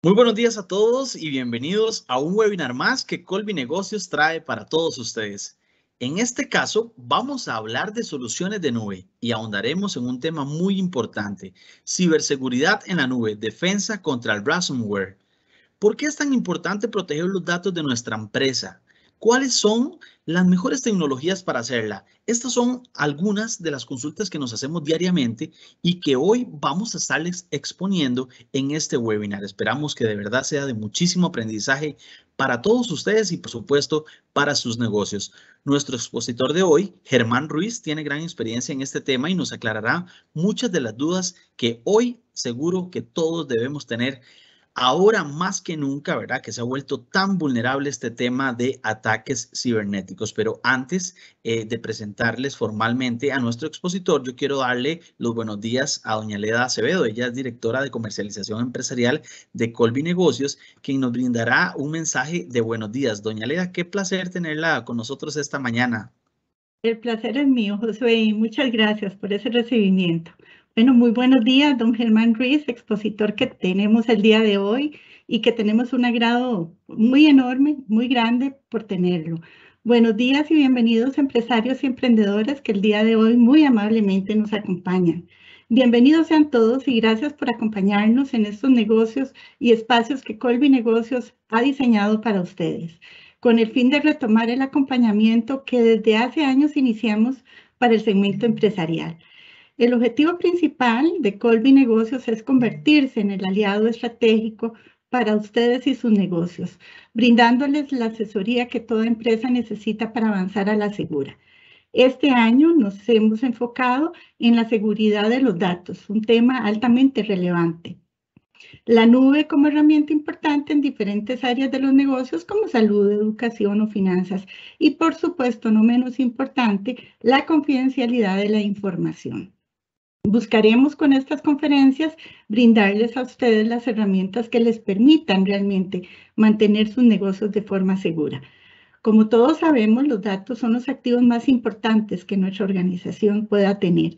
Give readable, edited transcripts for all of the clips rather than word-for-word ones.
Muy buenos días a todos y bienvenidos a un webinar más que Colby Negocios trae para todos ustedes. En este caso, vamos a hablar de soluciones de nube y ahondaremos en un tema muy importante: ciberseguridad en la nube, defensa contra el ransomware. ¿Por qué es tan importante proteger los datos de nuestra empresa? ¿Cuáles son las mejores tecnologías para hacerla? Estas son algunas de las consultas que nos hacemos diariamente y que hoy vamos a estarles exponiendo en este webinar. Esperamos que de verdad sea de muchísimo aprendizaje para todos ustedes y, por supuesto, para sus negocios. Nuestro expositor de hoy, Germán Ruiz, tiene gran experiencia en este tema y nos aclarará muchas de las dudas que hoy seguro que todos debemos tener. Ahora más que nunca, ¿verdad? Que se ha vuelto tan vulnerable este tema de ataques cibernéticos. Pero antes de presentarles formalmente a nuestro expositor, yo quiero darle los buenos días a doña Leda Acevedo. Ella es directora de comercialización empresarial de Colby Negocios, quien nos brindará un mensaje de buenos días. Doña Leda, qué placer tenerla con nosotros esta mañana. El placer es mío, Josué, y muchas gracias por ese recibimiento. Bueno, muy buenos días, don Germán Ruiz, expositor que tenemos el día de hoy y que tenemos un agrado muy enorme, muy grande por tenerlo. Buenos días y bienvenidos empresarios y emprendedores que el día de hoy muy amablemente nos acompañan. Bienvenidos sean todos y gracias por acompañarnos en estos negocios y espacios que Colby Negocios ha diseñado para ustedes, con el fin de retomar el acompañamiento que desde hace años iniciamos para el segmento empresarial. El objetivo principal de Colby Negocios es convertirse en el aliado estratégico para ustedes y sus negocios, brindándoles la asesoría que toda empresa necesita para avanzar a la segura. Este año nos hemos enfocado en la seguridad de los datos, un tema altamente relevante. La nube como herramienta importante en diferentes áreas de los negocios como salud, educación o finanzas. Y por supuesto, no menos importante, la confidencialidad de la información. Buscaremos con estas conferencias brindarles a ustedes las herramientas que les permitan realmente mantener sus negocios de forma segura. Como todos sabemos, los datos son los activos más importantes que nuestra organización pueda tener,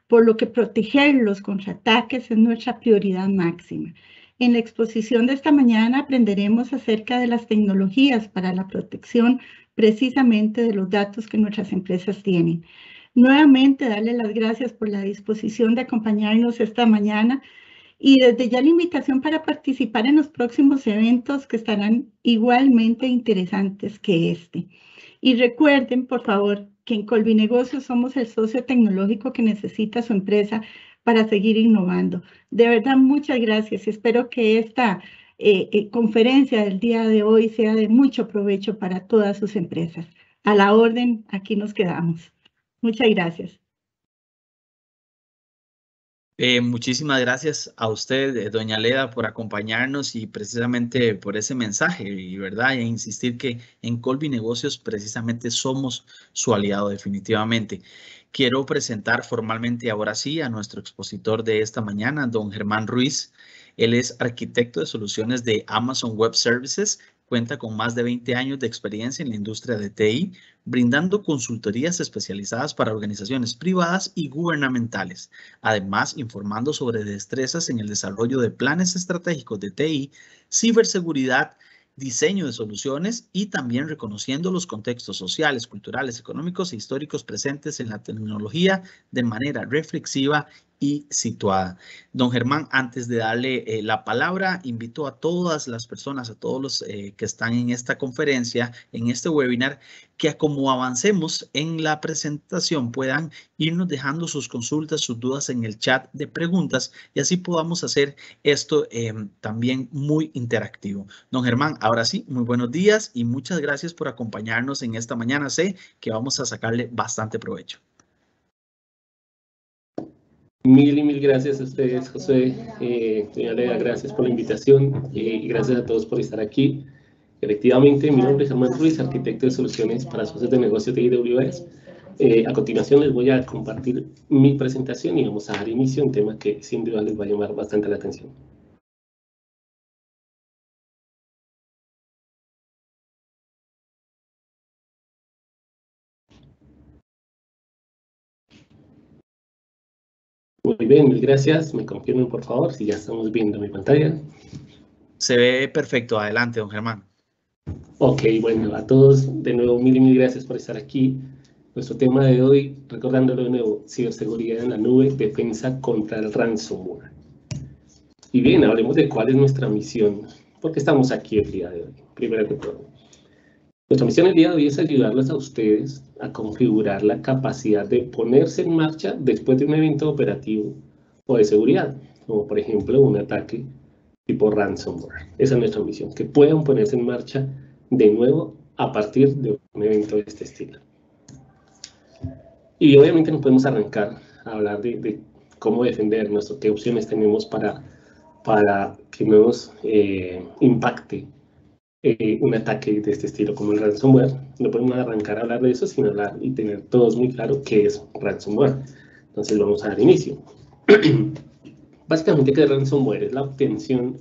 por lo que protegerlos contra ataques es nuestra prioridad máxima. En la exposición de esta mañana aprenderemos acerca de las tecnologías para la protección precisamente de los datos que nuestras empresas tienen. Nuevamente, darle las gracias por la disposición de acompañarnos esta mañana y desde ya la invitación para participar en los próximos eventos que estarán igualmente interesantes que este. Y recuerden, por favor, que en Colby Negocios somos el socio tecnológico que necesita su empresa para seguir innovando. De verdad, muchas gracias y espero que esta conferencia del día de hoy sea de mucho provecho para todas sus empresas. A la orden, aquí nos quedamos. Muchas gracias. Muchísimas gracias a usted, doña Leda, por acompañarnos y precisamente por ese mensaje, y verdad, e insistir que en Colby Negocios precisamente somos su aliado definitivamente. Quiero presentar formalmente ahora sí a nuestro expositor de esta mañana, don Germán Ruiz. Él es arquitecto de soluciones de Amazon Web Services, cuenta con más de 20 años de experiencia en la industria de TI, brindando consultorías especializadas para organizaciones privadas y gubernamentales. Además, informando sobre destrezas en el desarrollo de planes estratégicos de TI, ciberseguridad, diseño de soluciones y también reconociendo los contextos sociales, culturales, económicos e históricos presentes en la tecnología de manera reflexiva y situada. Don Germán, antes de darle la palabra, invito a todas las personas, a todos los que están en esta conferencia, en este webinar, que como avancemos en la presentación puedan irnos dejando sus consultas, sus dudas en el chat de preguntas y así podamos hacer esto también muy interactivo. Don Germán, ahora sí, muy buenos días y muchas gracias por acompañarnos en esta mañana. Sé que vamos a sacarle bastante provecho. Mil y mil gracias a ustedes, José. Doña Leda, gracias por la invitación y gracias a todos por estar aquí. Efectivamente, mi nombre es Germán Ruiz, arquitecto de soluciones para socios de negocios de AWS. A continuación les voy a compartir mi presentación y vamos a dar inicio a un tema que sin duda les va a llamar bastante la atención. Muy bien, mil gracias. Me confirmen por favor si ya estamos viendo mi pantalla. Se ve perfecto. Adelante, don Germán. Ok, bueno, a todos de nuevo mil gracias por estar aquí. Nuestro tema de hoy, recordándolo de nuevo, ciberseguridad en la nube, defensa contra el ransomware. Y bien, hablemos de cuál es nuestra misión, porque estamos aquí el día de hoy, primero que todo. Nuestra misión el día de hoy es ayudarles a ustedes a configurar la capacidad de ponerse en marcha después de un evento operativo o de seguridad, como por ejemplo un ataque tipo ransomware. Esa es nuestra misión, que puedan ponerse en marcha de nuevo a partir de un evento de este estilo. Y obviamente no podemos arrancar a hablar de cómo defendernos o qué opciones tenemos para que no nos impacte un ataque de este estilo como el ransomware. No podemos arrancar a hablar de eso sin hablar y tener todos muy claro qué es ransomware. Entonces vamos a dar inicio. Básicamente, ¿qué es ransomware? Es la obtención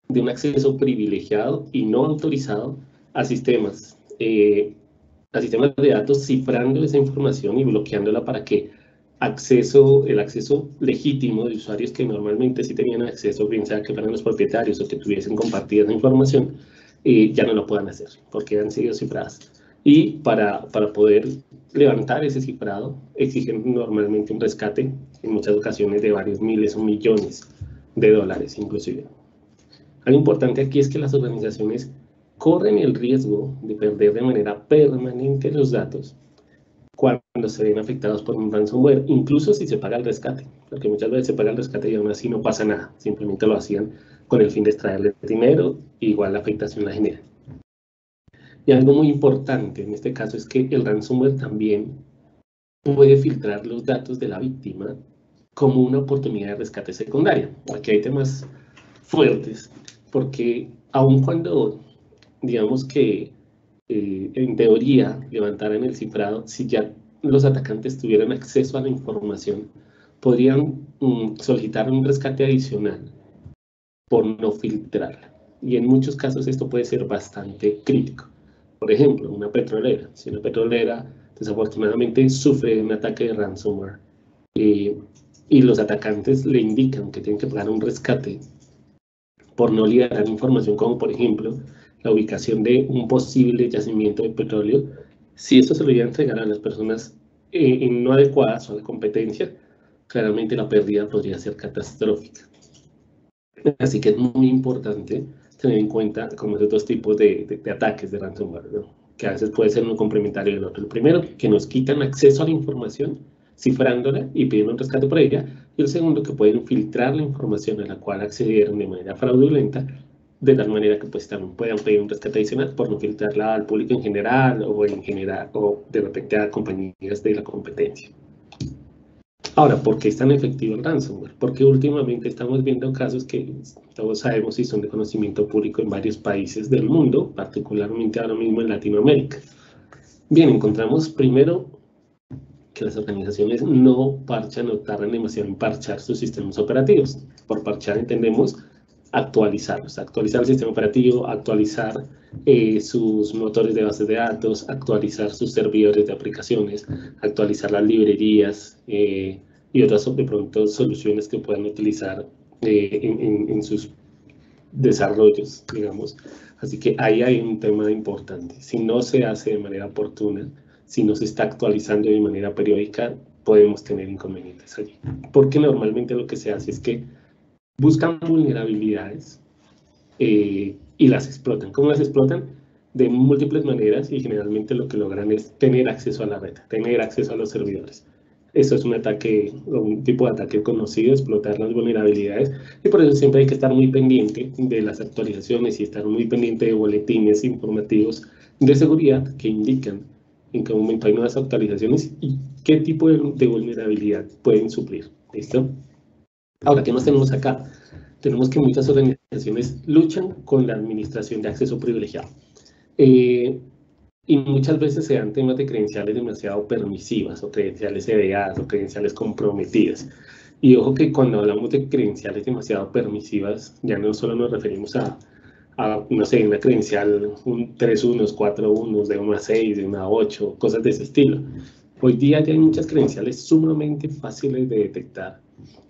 de un acceso privilegiado y no autorizado a sistemas de datos, cifrando esa información y bloqueándola para que el acceso legítimo de usuarios que normalmente sí tenían acceso, bien sea que fueran los propietarios o que tuviesen compartida esa información, ya no lo puedan hacer porque han sido cifradas. Y para poder levantar ese cifrado exigen normalmente un rescate, en muchas ocasiones de varios miles o millones de dólares inclusive. Algo importante aquí es que las organizaciones corren el riesgo de perder de manera permanente los datos cuando se ven afectados por un ransomware, incluso si se paga el rescate, porque muchas veces se paga el rescate y aún así no pasa nada, simplemente lo hacían con el fin de extraerle dinero, y igual la afectación la genera. Y algo muy importante en este caso es que el ransomware también puede filtrar los datos de la víctima como una oportunidad de rescate secundaria. Aquí hay temas fuertes, porque aun cuando, digamos que en teoría levantaran el cifrado, si ya los atacantes tuvieran acceso a la información, podrían solicitar un rescate adicional por no filtrarla. Y en muchos casos esto puede ser bastante crítico. Por ejemplo, una petrolera. Si una petrolera desafortunadamente sufre un ataque de ransomware y los atacantes le indican que tienen que pagar un rescate por no liberar información, como por ejemplo la ubicación de un posible yacimiento de petróleo, si eso se lo iba a entregar a las personas no adecuadas o de competencia, claramente la pérdida podría ser catastrófica. Así que es muy importante tener en cuenta como esos dos tipos de ataques de ransomware, ¿no? Que a veces puede ser uno complementario del otro. El primero, que nos quitan acceso a la información, cifrándola y pidiendo un rescate por ella. Y el segundo, que pueden filtrar la información a la cual accedieron de manera fraudulenta, de tal manera que pues también puedan pedir un rescate adicional por no filtrarla al público en general o de repente a compañías de la competencia. Ahora, ¿por qué es tan efectivo el ransomware? Porque últimamente estamos viendo casos que todos sabemos y son de conocimiento público en varios países del mundo, particularmente ahora mismo en Latinoamérica. Bien, encontramos primero que las organizaciones no parchan o tardan demasiado en parchar sus sistemas operativos. Por parchar entendemos actualizarlos, actualizar el sistema operativo, actualizar sus motores de bases de datos, actualizar sus servidores de aplicaciones, actualizar las librerías y otras de pronto soluciones que puedan utilizar en sus desarrollos, digamos. Así que ahí hay un tema importante. Si no se hace de manera oportuna, si no se está actualizando de manera periódica, podemos tener inconvenientes allí. Porque normalmente lo que se hace es que buscan vulnerabilidades y las explotan. ¿Cómo las explotan? De múltiples maneras, y generalmente lo que logran es tener acceso a la red, tener acceso a los servidores. Eso es un ataque, un tipo de ataque conocido, explotar las vulnerabilidades, y por eso siempre hay que estar muy pendiente de las actualizaciones y estar muy pendiente de boletines informativos de seguridad que indican en qué momento hay nuevas actualizaciones y qué tipo de vulnerabilidad pueden suplir. ¿Listo? Ahora, ¿qué más tenemos acá? Tenemos que muchas organizaciones luchan con la administración de acceso privilegiado. Y muchas veces se dan temas de credenciales demasiado permisivas, o credenciales CDAs, o credenciales comprometidas. Y ojo que cuando hablamos de credenciales demasiado permisivas, ya no solo nos referimos a no sé, una credencial, un 3 unos, 4 unos, de 1 a 6, de 1 a 8, cosas de ese estilo. Hoy día ya hay muchas credenciales sumamente fáciles de detectar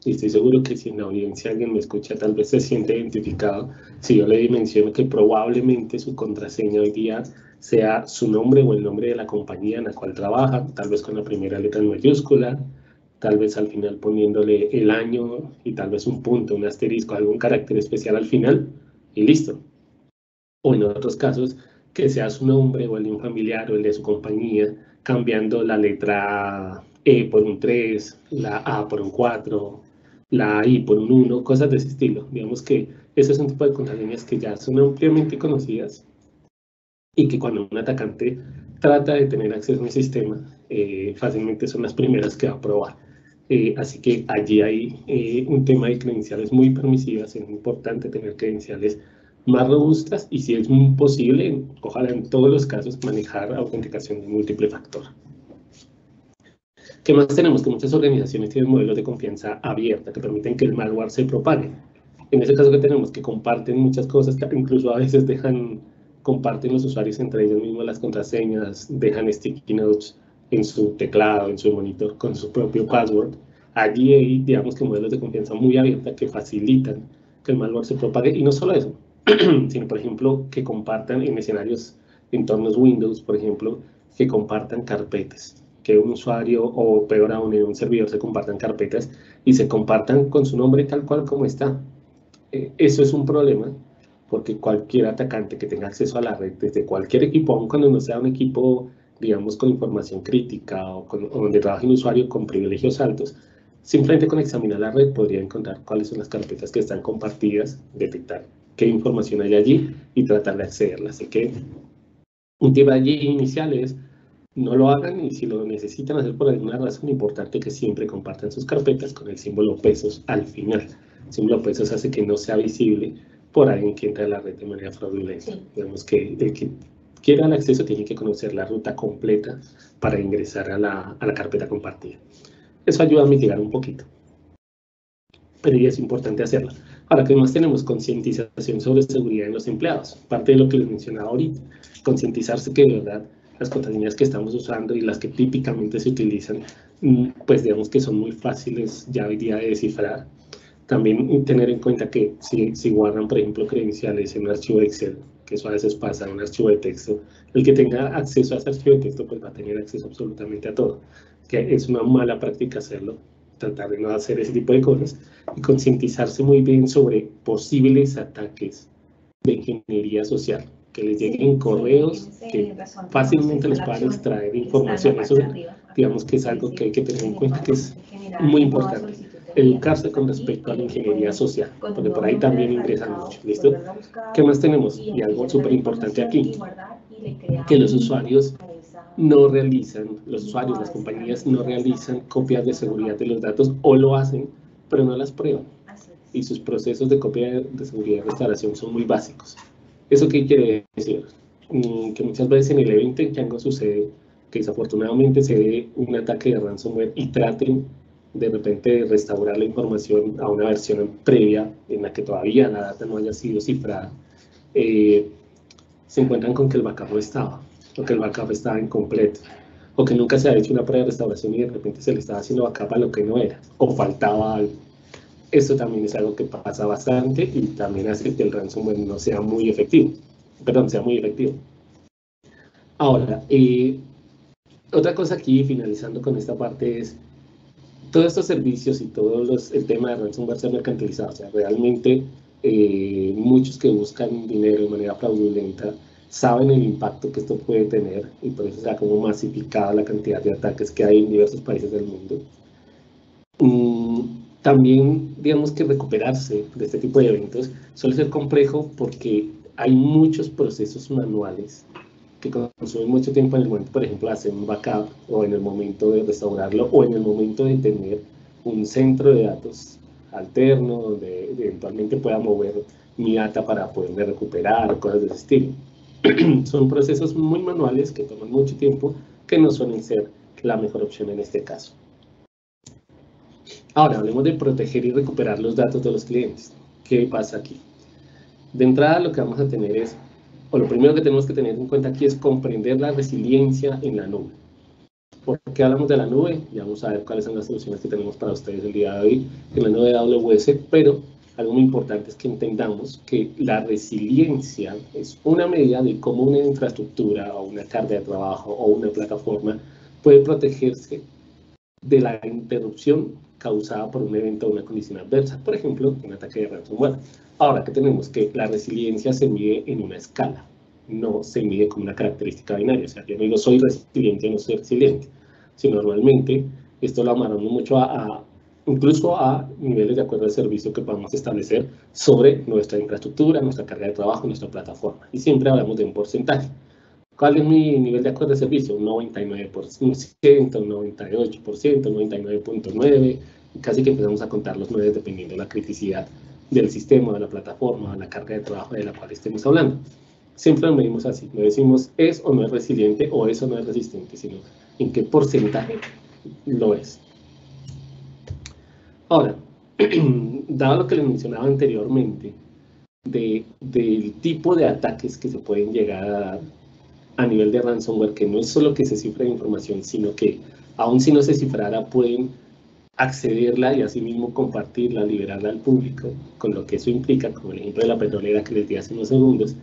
Y estoy seguro que si en la audiencia alguien me escucha, tal vez se siente identificado si yo le menciono que probablemente su contraseña hoy día sea su nombre o el nombre de la compañía en la cual trabaja, tal vez con la primera letra en mayúscula, tal vez al final poniéndole el año y tal vez un punto, un asterisco, algún carácter especial al final y listo. O en otros casos, que sea su nombre o el de un familiar o el de su compañía, cambiando la letra E por un 3, la A por un 4, la I por un 1, cosas de ese estilo. Digamos que ese es un tipo de contraseñas que ya son ampliamente conocidas y que cuando un atacante trata de tener acceso a un sistema, fácilmente son las primeras que va a probar. Así que allí hay un tema de credenciales muy permisivas, es importante tener credenciales más robustas y si es posible, ojalá en todos los casos, manejar autenticación de múltiple factor. ¿Qué más tenemos? Que muchas organizaciones tienen modelos de confianza abierta que permiten que el malware se propague. En ese caso que tenemos que comparten muchas cosas, que incluso a veces comparten los usuarios entre ellos mismos las contraseñas, dejan sticky notes en su teclado, en su monitor con su propio password. Allí hay, digamos que modelos de confianza muy abierta que facilitan que el malware se propague y no solo eso, sino por ejemplo que compartan en escenarios, entornos Windows, por ejemplo, que compartan carpetas, que un usuario o peor aún en un servidor se compartan carpetas y se compartan con su nombre tal cual como está. Eso es un problema porque cualquier atacante que tenga acceso a la red desde cualquier equipo, aun cuando no sea un equipo, digamos, con información crítica o donde trabaje un usuario con privilegios altos, simplemente con examinar la red podría encontrar cuáles son las carpetas que están compartidas, detectar qué información hay allí y tratar de accederla. Así que un tip allí inicial es no lo hagan y si lo necesitan hacer por alguna razón, importante que siempre compartan sus carpetas con el símbolo pesos al final. El símbolo pesos hace que no sea visible por alguien que entra a la red de manera fraudulenta. Sí. Digamos que el que quiera el acceso tiene que conocer la ruta completa para ingresar a la carpeta compartida. Eso ayuda a mitigar un poquito, pero ya es importante hacerlo. Ahora, ¿qué más tenemos? Concientización sobre seguridad en los empleados. Parte de lo que les mencionaba ahorita, concientizarse que de verdad las contraseñas que estamos usando y las que típicamente se utilizan, pues digamos que son muy fáciles ya hoy día de descifrar. También tener en cuenta que si guardan, por ejemplo, credenciales en un archivo de Excel, que eso a veces pasa en un archivo de texto, el que tenga acceso a ese archivo de texto pues va a tener acceso absolutamente a todo, que es una mala práctica hacerlo, tratar de no hacer ese tipo de cosas y concientizarse muy bien sobre posibles ataques de ingeniería social, que les lleguen correos que fácilmente les puedan extraer información. Eso digamos que es algo que hay que tener en cuenta, que es muy importante. Educarse con respecto a la ingeniería social, porque por ahí también ingresan mucho. ¿Listo? ¿Qué más tenemos? Y algo súper importante aquí, que los usuarios no realizan, las compañías no realizan copias de seguridad de los datos o lo hacen, pero no las prueban. Y sus procesos de copia de seguridad y restauración son muy básicos. ¿Eso qué quiere decir? Que muchas veces en el evento en que algo sucede, que desafortunadamente se dé un ataque de ransomware y traten de repente restaurar la información a una versión previa en la que todavía la data no haya sido cifrada, se encuentran con que el backup no estaba, o que el backup estaba incompleto, o que nunca se ha hecho una prueba de restauración y de repente se le estaba haciendo backup a lo que no era, o faltaba algo. Esto también es algo que pasa bastante y también hace que el ransomware no sea muy efectivo. Sea muy efectivo. Ahora, otra cosa aquí, finalizando con esta parte, es todos estos servicios y todo el tema de ransomware se ha mercantilizado. O sea, realmente muchos que buscan dinero de manera fraudulenta saben el impacto que esto puede tener y por eso se ha como masificado la cantidad de ataques que hay en diversos países del mundo. También, digamos que recuperarse de este tipo de eventos suele ser complejo porque hay muchos procesos manuales que consumen mucho tiempo en el momento, por ejemplo, de hacer un backup o en el momento de restaurarlo o en el momento de tener un centro de datos alterno donde eventualmente pueda mover mi data para poderme recuperar o cosas de ese estilo. Son procesos muy manuales que toman mucho tiempo que no suelen ser la mejor opción en este caso. Ahora, hablemos de proteger y recuperar los datos de los clientes. ¿Qué pasa aquí? De entrada, lo que vamos a tener es, o lo primero que tenemos que tener en cuenta aquí es comprender la resiliencia en la nube. ¿Por qué hablamos de la nube? Ya vamos a ver cuáles son las soluciones que tenemos para ustedes el día de hoy en la nube de AWS, pero algo muy importante es que entendamos que la resiliencia es una medida de cómo una infraestructura o una carga de trabajo o una plataforma puede protegerse de la interrupción causada por un evento o una condición adversa, por ejemplo, un ataque de ransomware. Ahora, ¿qué tenemos? Que la resiliencia se mide en una escala, no se mide como una característica binaria. O sea, yo no digo soy resiliente o no soy resiliente, sino normalmente esto lo amarramos mucho incluso a niveles de acuerdo de servicio que podamos establecer sobre nuestra infraestructura, nuestra carga de trabajo, nuestra plataforma. Y siempre hablamos de un porcentaje. ¿Cuál es mi nivel de acuerdo de servicio? Un 99%, un 98%, 99.9%, casi que empezamos a contar los 9 dependiendo de la criticidad del sistema, de la plataforma, de la carga de trabajo de la cual estemos hablando. Siempre lo medimos así, no decimos es o no es resiliente o es o no es resistente, sino en qué porcentaje lo es. Ahora, dado lo que les mencionaba anteriormente, del tipo de ataques que se pueden llegar a dar a nivel de ransomware, que no es solo que se cifre información, sino que aún si no se cifrara pueden accederla y asimismo compartirla, liberarla al público, con lo que eso implica, como el ejemplo de la petrolera que les di hace unos segundos.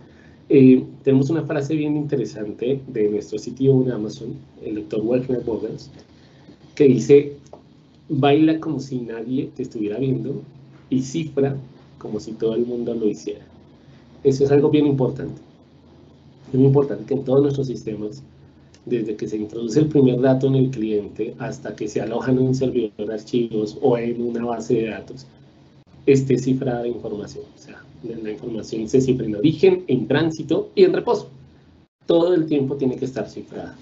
Tenemos una frase bien interesante de nuestro sitio en Amazon, el doctor Werner Vogels, que dice: baila como si nadie te estuviera viendo y cifra como si todo el mundo lo hiciera. Eso es algo bien importante. Es muy importante que en todos nuestros sistemas, desde que se introduce el primer dato en el cliente hasta que se alojan en un servidor de archivos o en una base de datos, esté cifrada la información. O sea, la información se cifra en origen, en tránsito y en reposo. Todo el tiempo tiene que estar cifrada.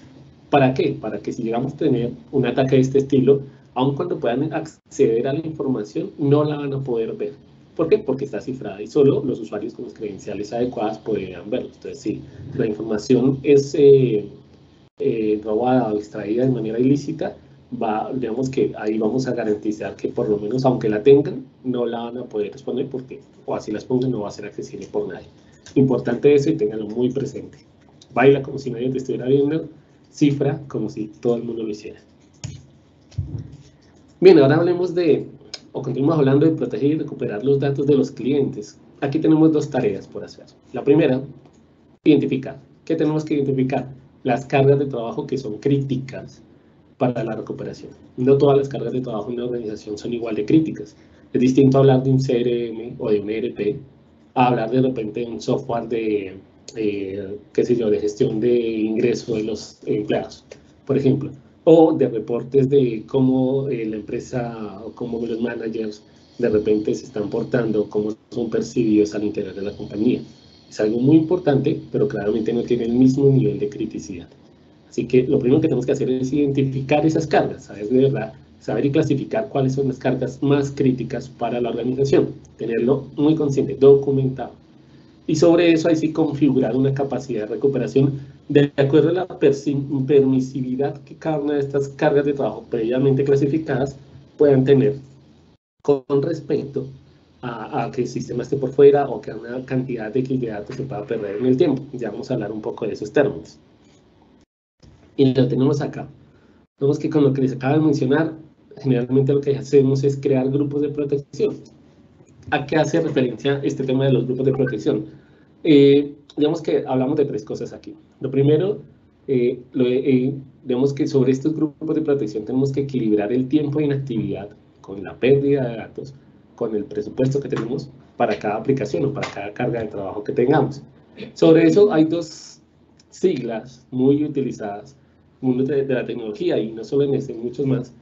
¿Para qué? Para que si llegamos a tener un ataque de este estilo, aun cuando puedan acceder a la información, no la van a poder ver. ¿Por qué? Porque está cifrada y solo los usuarios con las credenciales adecuadas podrían verlo. Entonces, si la información es robada o extraída de manera ilícita, digamos que ahí vamos a garantizar que por lo menos, aunque la tengan, no la van a poder responder porque, o así las pongan, no va a ser accesible por nadie. Importante eso y ténganlo muy presente. Baila como si nadie te estuviera viendo, cifra como si todo el mundo lo hiciera. Bien, ahora hablemos o continuamos hablando de proteger y recuperar los datos de los clientes. Aquí tenemos 2 tareas por hacer. La primera, identificar. ¿Qué tenemos que identificar? Las cargas de trabajo que son críticas para la recuperación. No todas las cargas de trabajo en una organización son igual de críticas. Es distinto hablar de un CRM o de un ERP a hablar de repente de un software de, qué sé yo, de gestión de ingreso de los empleados, por ejemplo, o de reportes de cómo la empresa o cómo los managers de repente se están portando, cómo son percibidos al interior de la compañía. Es algo muy importante, pero claramente no tiene el mismo nivel de criticidad. Así que lo primero que tenemos que hacer es identificar esas cargas, saber de verdad, saber y clasificar cuáles son las cargas más críticas para la organización, tenerlo muy consciente, documentado. Y sobre eso ahí sí configurar una capacidad de recuperación de acuerdo a la permisividad que cada una de estas cargas de trabajo previamente clasificadas puedan tener con respecto a que el sistema esté por fuera o que una cantidad de datos se pueda perder en el tiempo. Ya vamos a hablar un poco de esos términos. Y lo tenemos acá. Vemos que con lo que les acabo de mencionar, generalmente lo que hacemos es crear grupos de protección. ¿A qué hace referencia este tema de los grupos de protección? Digamos que hablamos de 3 cosas aquí. Lo primero, digamos que sobre estos grupos de protección tenemos que equilibrar el tiempo de inactividad con la pérdida de datos, con el presupuesto que tenemos para cada aplicación o para cada carga de trabajo que tengamos. Sobre eso hay 2 siglas muy utilizadas mundo de la tecnología, y no solo en este, muchos más,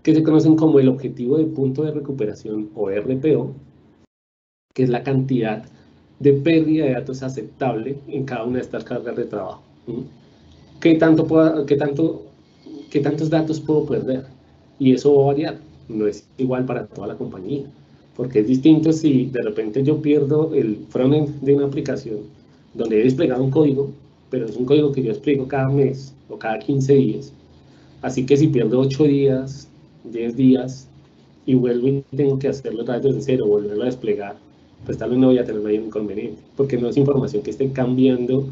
que se conocen como el objetivo de punto de recuperación o RPO, que es la cantidad de pérdida de datos aceptable en cada una de estas cargas de trabajo. ¿Qué tantos datos puedo perder? Y eso va a variar, no es igual para toda la compañía, porque es distinto si de repente yo pierdo el frontend de una aplicación donde he desplegado un código, pero es un código que yo despliego cada mes o cada 15 días. Así que si pierdo 8 días, 10 días y vuelvo y tengo que hacerlo otra vez desde cero, volverlo a desplegar, pues tal vez no voy a tener mayor inconveniente, porque no es información que esté cambiando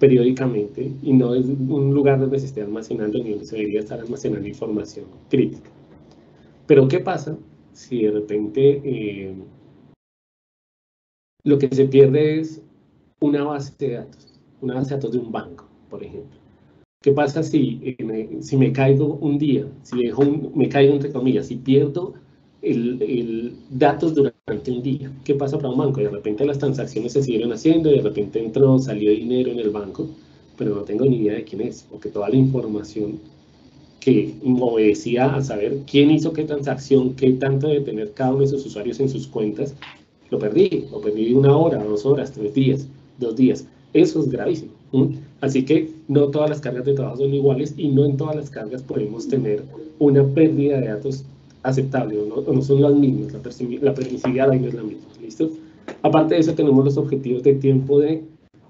periódicamente y no es un lugar donde se esté almacenando ni donde se debería estar almacenando información crítica. Pero ¿qué pasa si de repente lo que se pierde es una base de datos de un banco, por ejemplo? ¿Qué pasa si me caigo un día, me caigo entre comillas, si pierdo datos durante un día? ¿Qué pasa para un banco? De repente las transacciones se siguieron haciendo, de repente salió dinero en el banco, pero no tengo ni idea de quién es, porque toda la información que me obedecía a saber quién hizo qué transacción, qué tanto debe tener cada uno de esos usuarios en sus cuentas, lo perdí 1 hora, 2 horas, 3 días, 2 días. Eso es gravísimo. Así que no todas las cargas de trabajo son iguales y no en todas las cargas podemos tener una pérdida de datos aceptable, o no son las mismas, la permisividad ahí no es la misma, ¿listo? Aparte de eso tenemos los objetivos de tiempo de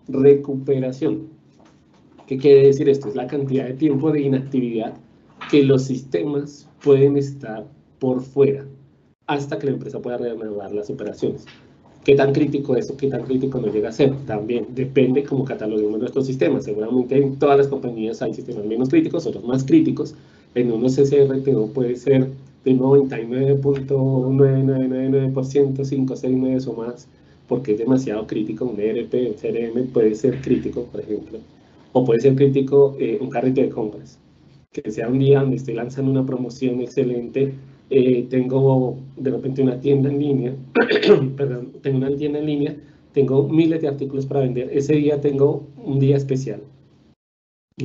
recuperación. ¿Qué quiere decir esto? Es la cantidad de tiempo de inactividad que los sistemas pueden estar por fuera hasta que la empresa pueda reanudar las operaciones. ¿Qué tan crítico es o qué tan crítico no llega a ser? También depende cómo cataloguemos nuestros sistemas. Seguramente en todas las compañías hay sistemas menos críticos, otros más críticos. En unos CCRTO puede ser de 99.9999%, 5, 6 meses o más, porque es demasiado crítico. Un ERP, un CRM puede ser crítico, por ejemplo. O puede ser crítico un carrito de compras, que sea un día donde estoy lanzando una promoción excelente, tengo de repente una tienda en línea, perdón, tengo una tienda en línea, tengo miles de artículos para vender, ese día tengo un día especial,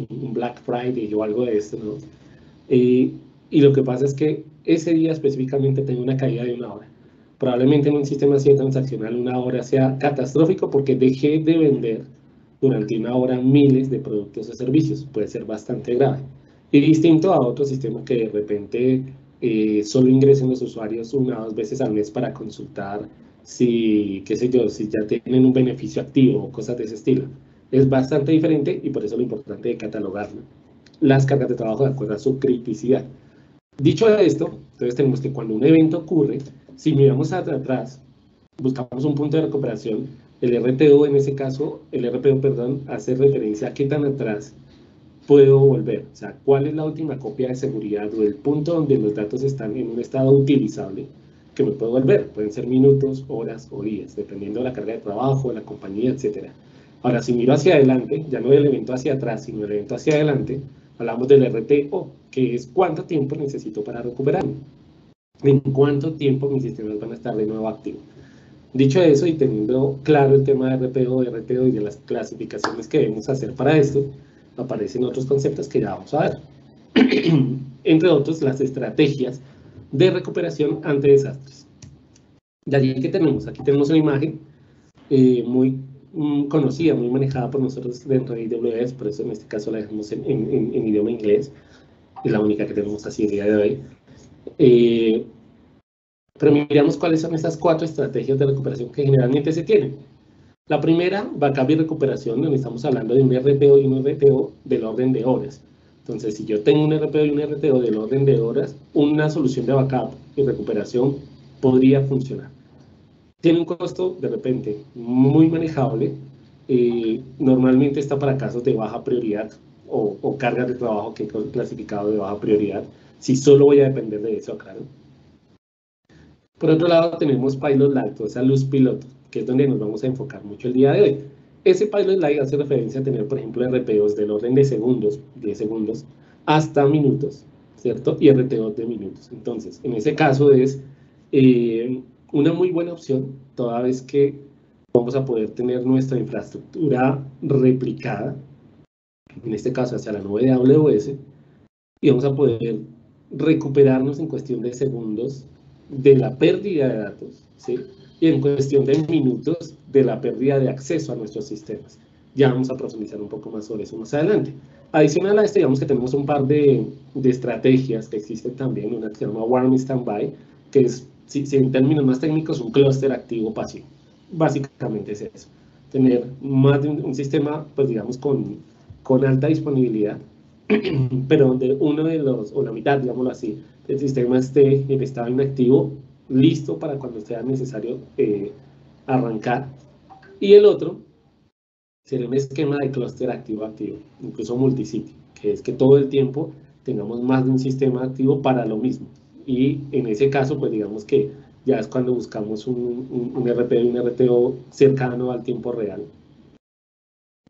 un Black Friday o algo de esto, ¿no? Y lo que pasa es que ese día específicamente tengo una caída de 1 hora. Probablemente en un sistema así transaccional 1 hora sea catastrófico porque dejé de vender durante 1 hora miles de productos o servicios, puede ser bastante grave. Y distinto a otro sistema que de repente solo ingresen los usuarios 1 o 2 veces al mes para consultar si, qué sé yo, si ya tienen un beneficio activo o cosas de ese estilo. Es bastante diferente y por eso lo importante de catalogarlo. Las cargas de trabajo de acuerdo a su criticidad. Dicho esto, entonces tenemos que cuando un evento ocurre, si miramos hacia atrás, buscamos un punto de recuperación, el RPO en ese caso, hace referencia a qué tan atrás puedo volver, o sea, cuál es la última copia de seguridad o el punto donde los datos están en un estado utilizable que me puedo volver. Pueden ser minutos, horas o días, dependiendo de la carga de trabajo, de la compañía, etc. Ahora, si miro hacia adelante, ya no del evento hacia atrás, sino del evento hacia adelante, hablamos del RTO, que es cuánto tiempo necesito para recuperarme. En cuánto tiempo mis sistemas van a estar de nuevo activos. Dicho eso, y teniendo claro el tema de RPO, RTO y de las clasificaciones que debemos hacer para esto, aparecen otros conceptos que ya vamos a ver. Entre otros, las estrategias de recuperación ante desastres. De allí que tenemos, aquí tenemos una imagen muy conocida, muy manejada por nosotros dentro de AWS, por eso en este caso la dejamos en idioma inglés, es la única que tenemos así el día de hoy. Pero miramos cuáles son esas 4 estrategias de recuperación que generalmente se tienen. La primera, backup y recuperación, donde estamos hablando de un RPO y un RTO del orden de horas. Entonces, si yo tengo un RPO y un RTO del orden de horas, una solución de backup y recuperación podría funcionar. Tiene un costo, de repente, muy manejable. Normalmente está para casos de baja prioridad o cargas de trabajo que he clasificado de baja prioridad. Si solo voy a depender de eso, claro. Por otro lado, tenemos Pilot Light, o esa luz piloto, que es donde nos vamos a enfocar mucho el día de hoy. Ese Pilot Light hace referencia a tener, por ejemplo, RPOs del orden de segundos, 10 segundos, hasta minutos, ¿cierto? Y RTOs de minutos. Entonces, en ese caso es una muy buena opción, toda vez que vamos a poder tener nuestra infraestructura replicada, en este caso hacia la nube de AWS, y vamos a poder recuperarnos en cuestión de segundos de la pérdida de datos, ¿sí? Y en cuestión de minutos de la pérdida de acceso a nuestros sistemas. Ya vamos a profundizar un poco más sobre eso más adelante. Adicional a esto, digamos que tenemos un par de estrategias que existen también, una que se llama Warm Standby, que es, si en términos más técnicos, un clúster activo pasivo. Básicamente es eso, tener más de un sistema, pues digamos, con alta disponibilidad, pero donde uno de los, o la mitad, digámoslo así, del sistema esté en estado inactivo, listo para cuando sea necesario arrancar, y el otro sería un esquema de clúster activo-activo, incluso multisitio, que es que todo el tiempo tengamos más de un sistema activo para lo mismo. Y en ese caso, pues digamos que ya es cuando buscamos un RP y un RTO cercano al tiempo real.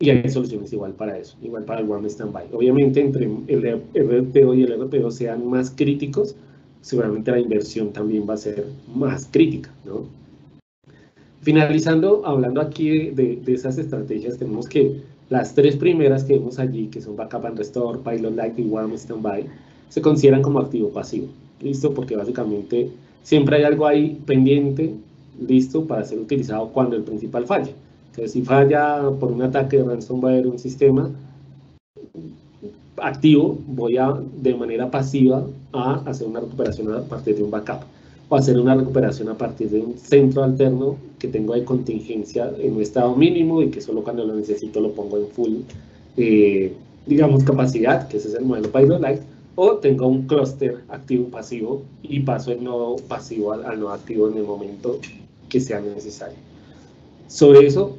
Y hay soluciones igual para eso, igual para el One Standby. Obviamente, entre el RTO y el RPO sean más críticos, seguramente la inversión también va a ser más crítica, ¿no? Finalizando, hablando aquí de esas estrategias, tenemos que las 3 primeras que vemos allí, que son Backup and Restore, Pilot Light y Warm Standby, se consideran como activo pasivo. ¿Listo? Porque básicamente siempre hay algo ahí pendiente, listo, para ser utilizado cuando el principal falle. Entonces, si falla por un ataque de ransomware un sistema activo, voy a, de manera pasiva, a hacer una recuperación a partir de un backup, o hacer una recuperación a partir de un centro alterno que tengo de contingencia en un estado mínimo y que solo cuando lo necesito lo pongo en full, digamos, capacidad, que ese es el modelo Pilot Light, o tengo un clúster activo-pasivo y paso el nodo pasivo al nodo activo en el momento que sea necesario. Sobre eso,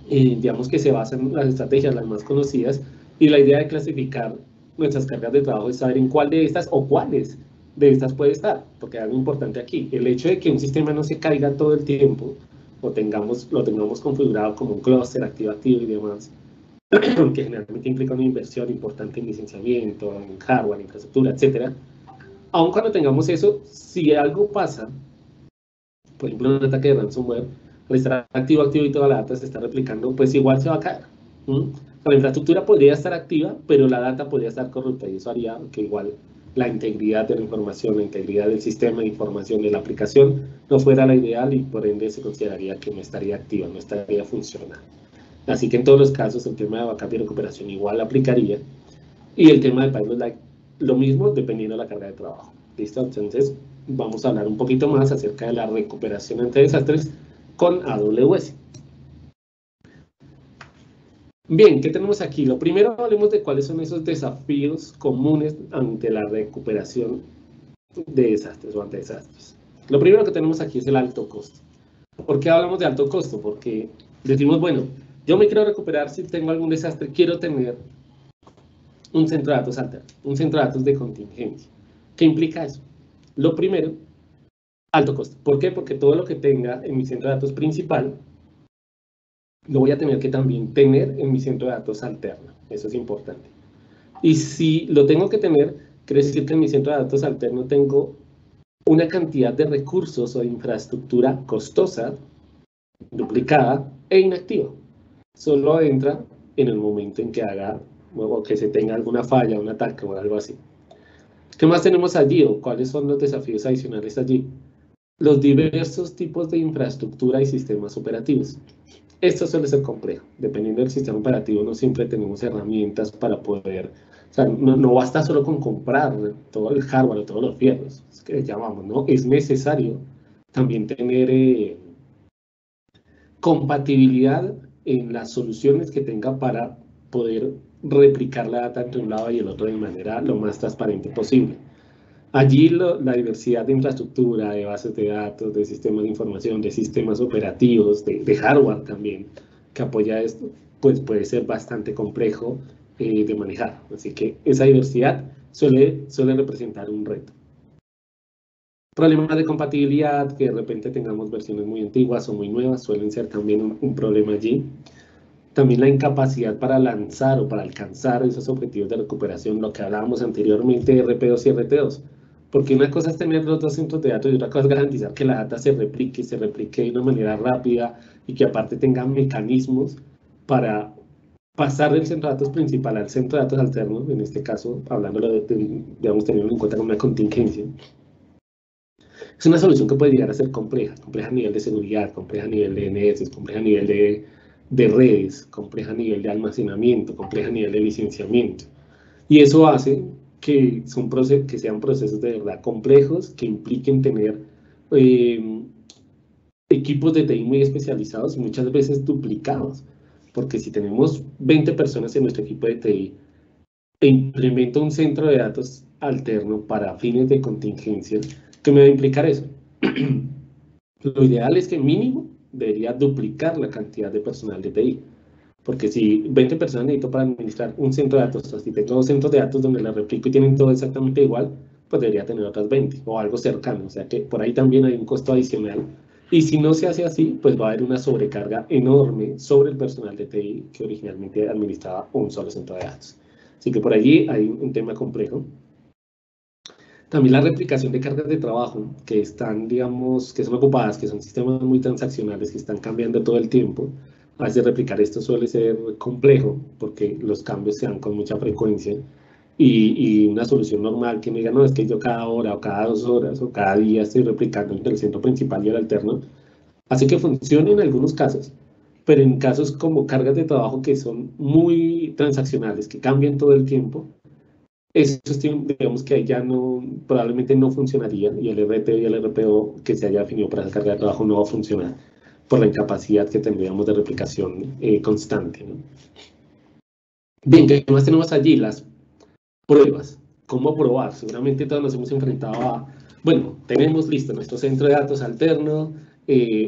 digamos que se basan las estrategias, las más conocidas, y la idea de clasificar nuestras cargas de trabajo es saber en cuál de estas o cuáles de estas puede estar, porque algo importante aquí, el hecho de que un sistema no se caiga todo el tiempo, lo tengamos configurado como un clúster activo-activo y demás, que generalmente implica una inversión importante en licenciamiento, en hardware, en infraestructura, etc. Aun cuando tengamos eso, si algo pasa, por ejemplo, un ataque de ransomware, al estar activo y toda la data se está replicando, pues igual se va a caer. La infraestructura podría estar activa, pero la data podría estar corrupta y eso haría que igual la integridad de la información, la integridad del sistema de información de la aplicación no fuera la ideal y por ende se consideraría que no estaría activa, no estaría funcionando. Así que en todos los casos el tema de backup y recuperación igual aplicaría y el tema de Pilot Light lo mismo dependiendo de la carga de trabajo. ¿Listo? Entonces vamos a hablar un poquito más acerca de la recuperación ante desastres con AWS. Bien, ¿qué tenemos aquí? Lo primero, hablemos de cuáles son esos desafíos comunes ante la recuperación de desastres o ante desastres. Lo primero que tenemos aquí es el alto costo. ¿Por qué hablamos de alto costo? Porque decimos, bueno, yo me quiero recuperar si tengo algún desastre, quiero tener un centro de datos alterno, un centro de datos de contingencia. ¿Qué implica eso? Lo primero, alto costo. ¿Por qué? Porque todo lo que tenga en mi centro de datos principal lo voy a tener que también tener en mi centro de datos alterno. Eso es importante. Y si lo tengo que tener, quiere decir que en mi centro de datos alterno tengo una cantidad de recursos o de infraestructura costosa, duplicada e inactiva. Solo entra en el momento en que haga o que se tenga alguna falla, un ataque o algo así. ¿Qué más tenemos allí o cuáles son los desafíos adicionales allí? Los diversos tipos de infraestructura y sistemas operativos. Esto suele ser complejo. Dependiendo del sistema operativo, no siempre tenemos herramientas para poder... O sea, no basta solo con comprar todo el hardware o todos los fierros, es que llamamos, ¿no? Es necesario también tener compatibilidad en las soluciones que tenga para poder replicar la data entre un lado y el otro de manera lo más transparente posible. Allí la diversidad de infraestructura, de bases de datos, de sistemas de información, de sistemas operativos, de hardware también, que apoya esto, pues puede ser bastante complejo de manejar. Así que esa diversidad suele representar un reto. Problemas de compatibilidad, que de repente tengamos versiones muy antiguas o muy nuevas, suelen ser también un problema allí. También la incapacidad para lanzar o para alcanzar esos objetivos de recuperación, lo que hablábamos anteriormente de RP2 y RT2. Porque una cosa es tener los dos centros de datos y otra cosa es garantizar que la data se replique de una manera rápida y que aparte tenga mecanismos para pasar del centro de datos principal al centro de datos alterno, en este caso, hablándolo digamos, teniendo en cuenta una contingencia. Es una solución que puede llegar a ser compleja a nivel de seguridad, compleja a nivel de DNS, compleja a nivel de redes, compleja a nivel de almacenamiento, compleja a nivel de licenciamiento. Y eso hace que sean procesos de verdad complejos, que impliquen tener equipos de TI muy especializados y muchas veces duplicados. Porque si tenemos 20 personas en nuestro equipo de TI e implemento un centro de datos alterno para fines de contingencia, ¿qué me va a implicar eso? Lo ideal es que mínimo debería duplicar la cantidad de personal de TI. Porque si 20 personas necesito para administrar un centro de datos, o si tengo 2 centros de datos donde la replico y tienen todo exactamente igual, pues debería tener otras 20 o algo cercano. O sea que por ahí también hay un costo adicional. Y si no se hace así, pues va a haber una sobrecarga enorme sobre el personal de TI que originalmente administraba un solo centro de datos. Así que por allí hay un tema complejo. También la replicación de cargas de trabajo que están, digamos, que son ocupadas, que son sistemas muy transaccionales, que están cambiando todo el tiempo. A veces replicar esto suele ser complejo porque los cambios se dan con mucha frecuencia y una solución normal que me diga, no, es que yo cada hora o cada 2 horas o cada día estoy replicando entre el centro principal y el alterno, hace que funcione en algunos casos, pero en casos como cargas de trabajo que son muy transaccionales, que cambian todo el tiempo, esos digamos que ahí ya no, probablemente no funcionaría y el RT y el RPO que se haya definido para esa carga de trabajo no va a funcionar por la incapacidad que tendríamos de replicación constante, ¿no? Bien, ¿qué más tenemos allí? Las pruebas. ¿Cómo probar? Seguramente todos nos hemos enfrentado a, bueno, tenemos listo nuestro centro de datos alterno,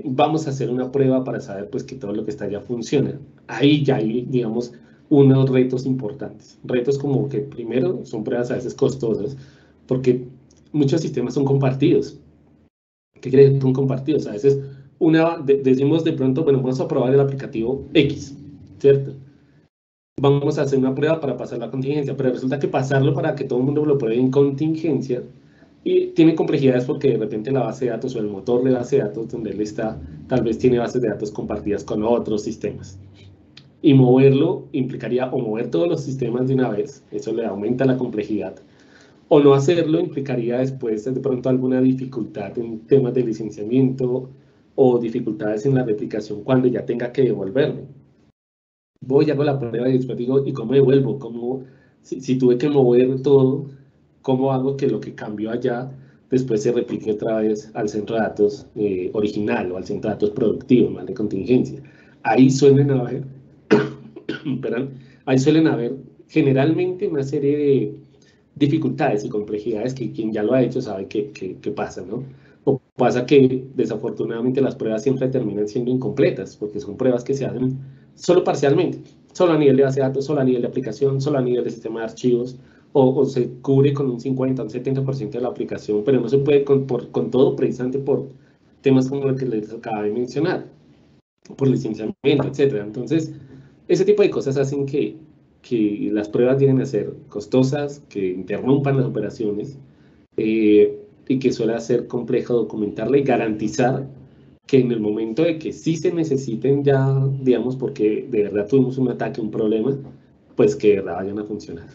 vamos a hacer una prueba para saber pues que todo lo que está allá funciona. Ahí ya hay, digamos, unos retos importantes. Retos como que primero son pruebas a veces costosas, porque muchos sistemas son compartidos. ¿Qué quiere decir son compartidos? A veces decimos de pronto, bueno, vamos a probar el aplicativo X, ¿cierto? Vamos a hacer una prueba para pasar la contingencia, pero resulta que pasarlo para que todo el mundo lo pruebe en contingencia y tiene complejidades porque de repente la base de datos o el motor de base de datos donde él está, tal vez tiene bases de datos compartidas con otros sistemas. Y moverlo implicaría o mover todos los sistemas de una vez, eso le aumenta la complejidad, o no hacerlo implicaría después de pronto alguna dificultad en temas de licenciamiento o dificultades en la replicación cuando ya tenga que devolverlo. Voy, hago la prueba y después digo, ¿y cómo devuelvo? ¿Cómo, si tuve que mover todo, cómo hago que lo que cambió allá después se replique otra vez al centro de datos original o al centro de datos productivo, mal de contingencia? Ahí suelen haber, perdón, ahí suelen haber generalmente una serie de dificultades y complejidades que quien ya lo ha hecho sabe que pasa, ¿no? O pasa que desafortunadamente las pruebas siempre terminan siendo incompletas, porque son pruebas que se hacen solo parcialmente, solo a nivel de base de datos, solo a nivel de aplicación, solo a nivel de sistema de archivos, o se cubre con un 50 o un 70% de la aplicación, pero no se puede con todo precisamente por temas como los que les acabo de mencionar, por licenciamiento, etcétera. Entonces, ese tipo de cosas hacen que las pruebas tienen a ser costosas, que interrumpan las operaciones y que suele ser complejo documentarla y garantizar que en el momento de que sí se necesiten ya, digamos, porque de verdad tuvimos un ataque, un problema, pues que de verdad vayan a funcionar.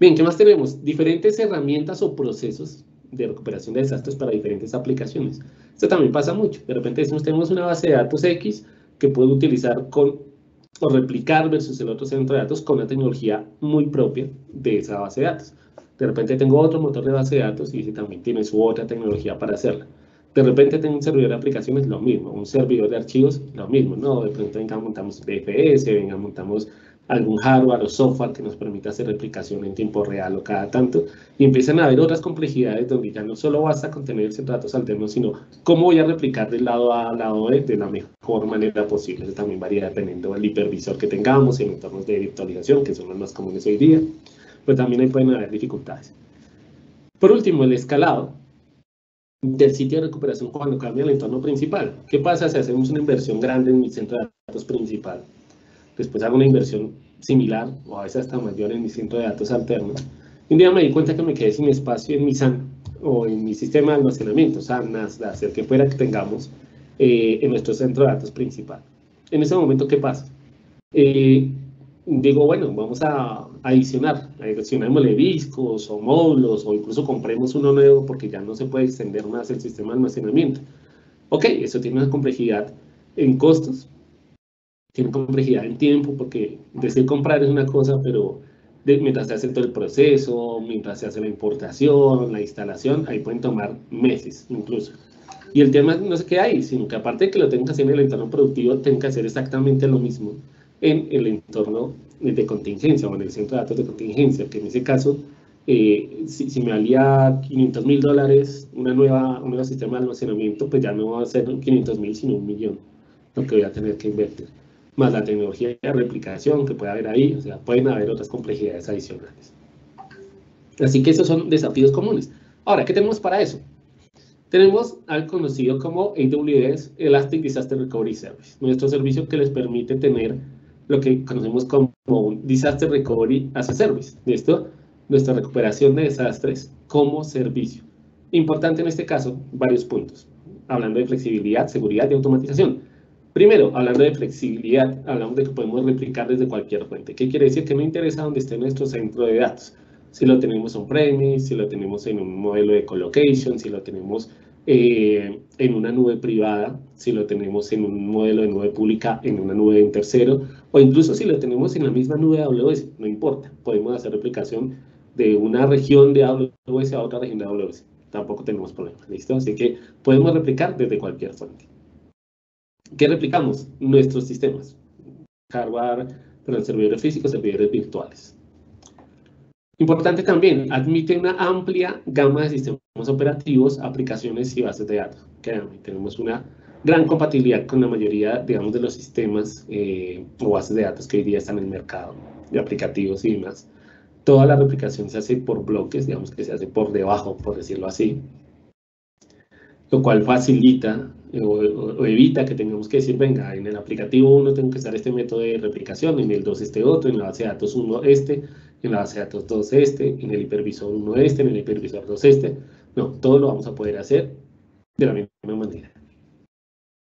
Bien, ¿qué más tenemos? Diferentes herramientas o procesos de recuperación de desastres para diferentes aplicaciones. Esto también pasa mucho. De repente decimos, tenemos una base de datos X que puedo utilizar o replicar versus el otro centro de datos con una tecnología muy propia de esa base de datos. De repente tengo otro motor de base de datos y ese también tiene su otra tecnología para hacerla. De repente tengo un servidor de aplicaciones, lo mismo. Un servidor de archivos, lo mismo, ¿no? De pronto venga, montamos BFS, venga, montamos algún hardware o software que nos permita hacer replicación en tiempo real o cada tanto, y empiezan a haber otras complejidades donde ya no solo basta con tener ese datos alternos, sino cómo voy a replicar del lado A al lado B de la mejor manera posible. Eso también varía dependiendo del hipervisor que tengamos, en entornos de virtualización, que son los más comunes hoy día, pero también ahí pueden haber dificultades. Por último, el escalado del sitio de recuperación cuando cambia el entorno principal. ¿Qué pasa si hacemos una inversión grande en mi centro de datos principal? Después hago una inversión similar o a veces hasta mayor en mi centro de datos alterno. Un día me di cuenta que me quedé sin espacio en mi SAN o en mi sistema de almacenamiento, SAN, NAS, el que fuera que tengamos en nuestro centro de datos principal. En ese momento, ¿qué pasa? Digo, bueno, vamos a adicionémosle discos o módulos o incluso compremos uno nuevo porque ya no se puede extender más el sistema de almacenamiento. Ok, eso tiene una complejidad en costos, tiene complejidad en tiempo, porque decir comprar es una cosa, pero mientras se hace todo el proceso, mientras se hace la importación, la instalación, ahí pueden tomar meses incluso. Y el tema no se queda ahí, sino que aparte de que lo tengan que hacer en el entorno productivo, tengan que hacer exactamente lo mismo en el entorno de contingencia o en el centro de datos de contingencia, que en ese caso, si me valía $500,000 un nuevo sistema de almacenamiento, pues ya no va a ser 500,000, sino 1 millón. lo que voy a tener que invertir, más la tecnología de replicación que puede haber ahí, o sea, pueden haber otras complejidades adicionales. Así que esos son desafíos comunes. Ahora, ¿qué tenemos para eso? Tenemos al conocido como AWS Elastic Disaster Recovery Service, nuestro servicio que les permite tener lo que conocemos como un Disaster Recovery as a Service. ¿Listo? Nuestra recuperación de desastres como servicio. Importante en este caso, varios puntos. Hablando de flexibilidad, seguridad y automatización. Primero, hablando de flexibilidad, hablamos de que podemos replicar desde cualquier fuente. ¿Qué quiere decir? Que no interesa dónde esté nuestro centro de datos. Si lo tenemos on-premise, si lo tenemos en un modelo de colocation, si lo tenemos en una nube privada, si lo tenemos en un modelo de nube pública, en una nube de un tercero, o incluso si lo tenemos en la misma nube de AWS, no importa. Podemos hacer replicación de una región de AWS a otra región de AWS. Tampoco tenemos problemas, ¿listo? Así que podemos replicar desde cualquier fuente. ¿Qué replicamos? Nuestros sistemas. Hardware, pero servidores físicos, servidores virtuales. Importante también, admite una amplia gama de sistemas operativos, aplicaciones y bases de datos. Créanme, tenemos una gran compatibilidad con la mayoría, digamos, de los sistemas o bases de datos que hoy día están en el mercado, de aplicativos y demás. Toda la replicación se hace por bloques, digamos que se hace por debajo, por decirlo así, lo cual facilita o evita que tengamos que decir, venga, en el aplicativo 1 tengo que usar este método de replicación, en el 2 este otro, en la base de datos 1 este, en la base de datos 2 este, en el hipervisor 1 este, en el hipervisor 2 este. No, todo lo vamos a poder hacer de la misma manera.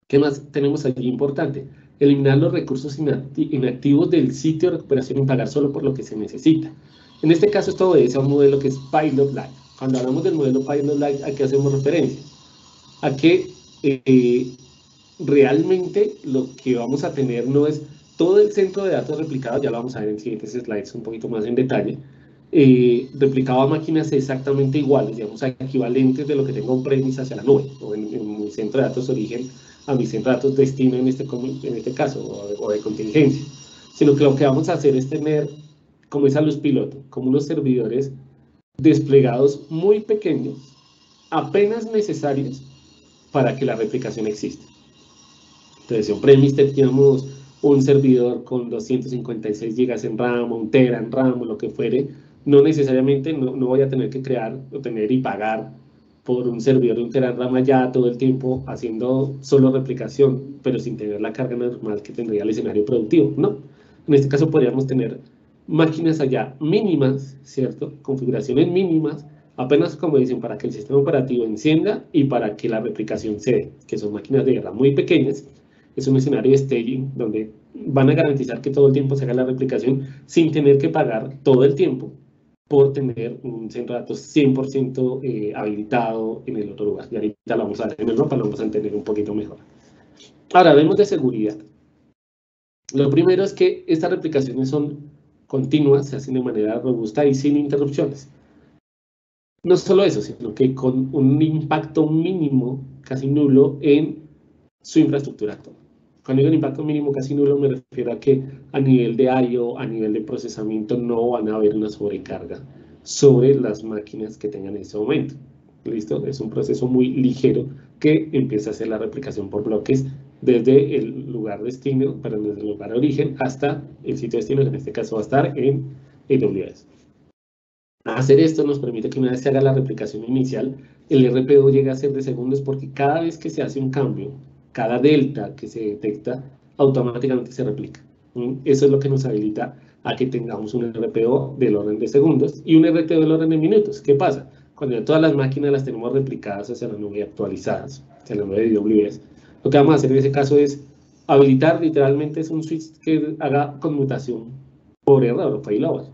¿Qué más tenemos allí importante? Eliminar los recursos inactivos del sitio de recuperación y pagar solo por lo que se necesita. En este caso esto obedece a un modelo que es Pilot Light. Cuando hablamos del modelo Pilot Light, ¿a qué hacemos referencia? A que realmente lo que vamos a tener no es todo el centro de datos replicado, ya lo vamos a ver en siguientes slides un poquito más en detalle, replicado a máquinas exactamente iguales, digamos, equivalentes de lo que tenga un premise hacia la nube, o en mi centro de datos origen a mi centro de datos destino en este caso, o de contingencia, sino que lo que vamos a hacer es tener, como esa luz piloto, como unos servidores desplegados muy pequeños, apenas necesarios para que la replicación exista. Entonces, en premise teníamos un servidor con 256 GB en RAM, 1 tera en RAM, o lo que fuere, no necesariamente no voy a tener que crear o tener y pagar por un servidor de 1 tera en RAM allá todo el tiempo haciendo solo replicación, pero sin tener la carga normal que tendría el escenario productivo, ¿no? En este caso podríamos tener máquinas allá mínimas, ¿cierto? Configuraciones mínimas, apenas como dicen, para que el sistema operativo encienda y para que la replicación se dé, que son máquinas de guerra muy pequeñas. Es un escenario de staging donde van a garantizar que todo el tiempo se haga la replicación sin tener que pagar todo el tiempo por tener un centro de datos 100% habilitado en el otro lugar. Y ahorita lo vamos a ver en el mapa, lo vamos a entender un poquito mejor. Ahora, hablemos de seguridad. Lo primero es que estas replicaciones son continuas, se hacen de manera robusta y sin interrupciones. No solo eso, sino que con un impacto mínimo, casi nulo, en su infraestructura actual. Cuando digo impacto mínimo casi nulo, me refiero a que a nivel de I/O, a nivel de procesamiento, no van a haber una sobrecarga sobre las máquinas que tengan en ese momento. ¿Listo? Es un proceso muy ligero que empieza a hacer la replicación por bloques desde el lugar destino, perdón, desde el lugar de origen hasta el sitio destino, que en este caso va a estar en AWS. Hacer esto nos permite que una vez se haga la replicación inicial, el RPO llega a ser de segundos porque cada vez que se hace un cambio, cada delta que se detecta, automáticamente se replica. Eso es lo que nos habilita a que tengamos un RPO del orden de segundos y un RPO del orden de minutos. ¿Qué pasa? Cuando ya todas las máquinas las tenemos replicadas hacia la nube, actualizadas, hacia la nube de AWS, lo que vamos a hacer en ese caso es habilitar, literalmente es un switch que haga conmutación por error o failover.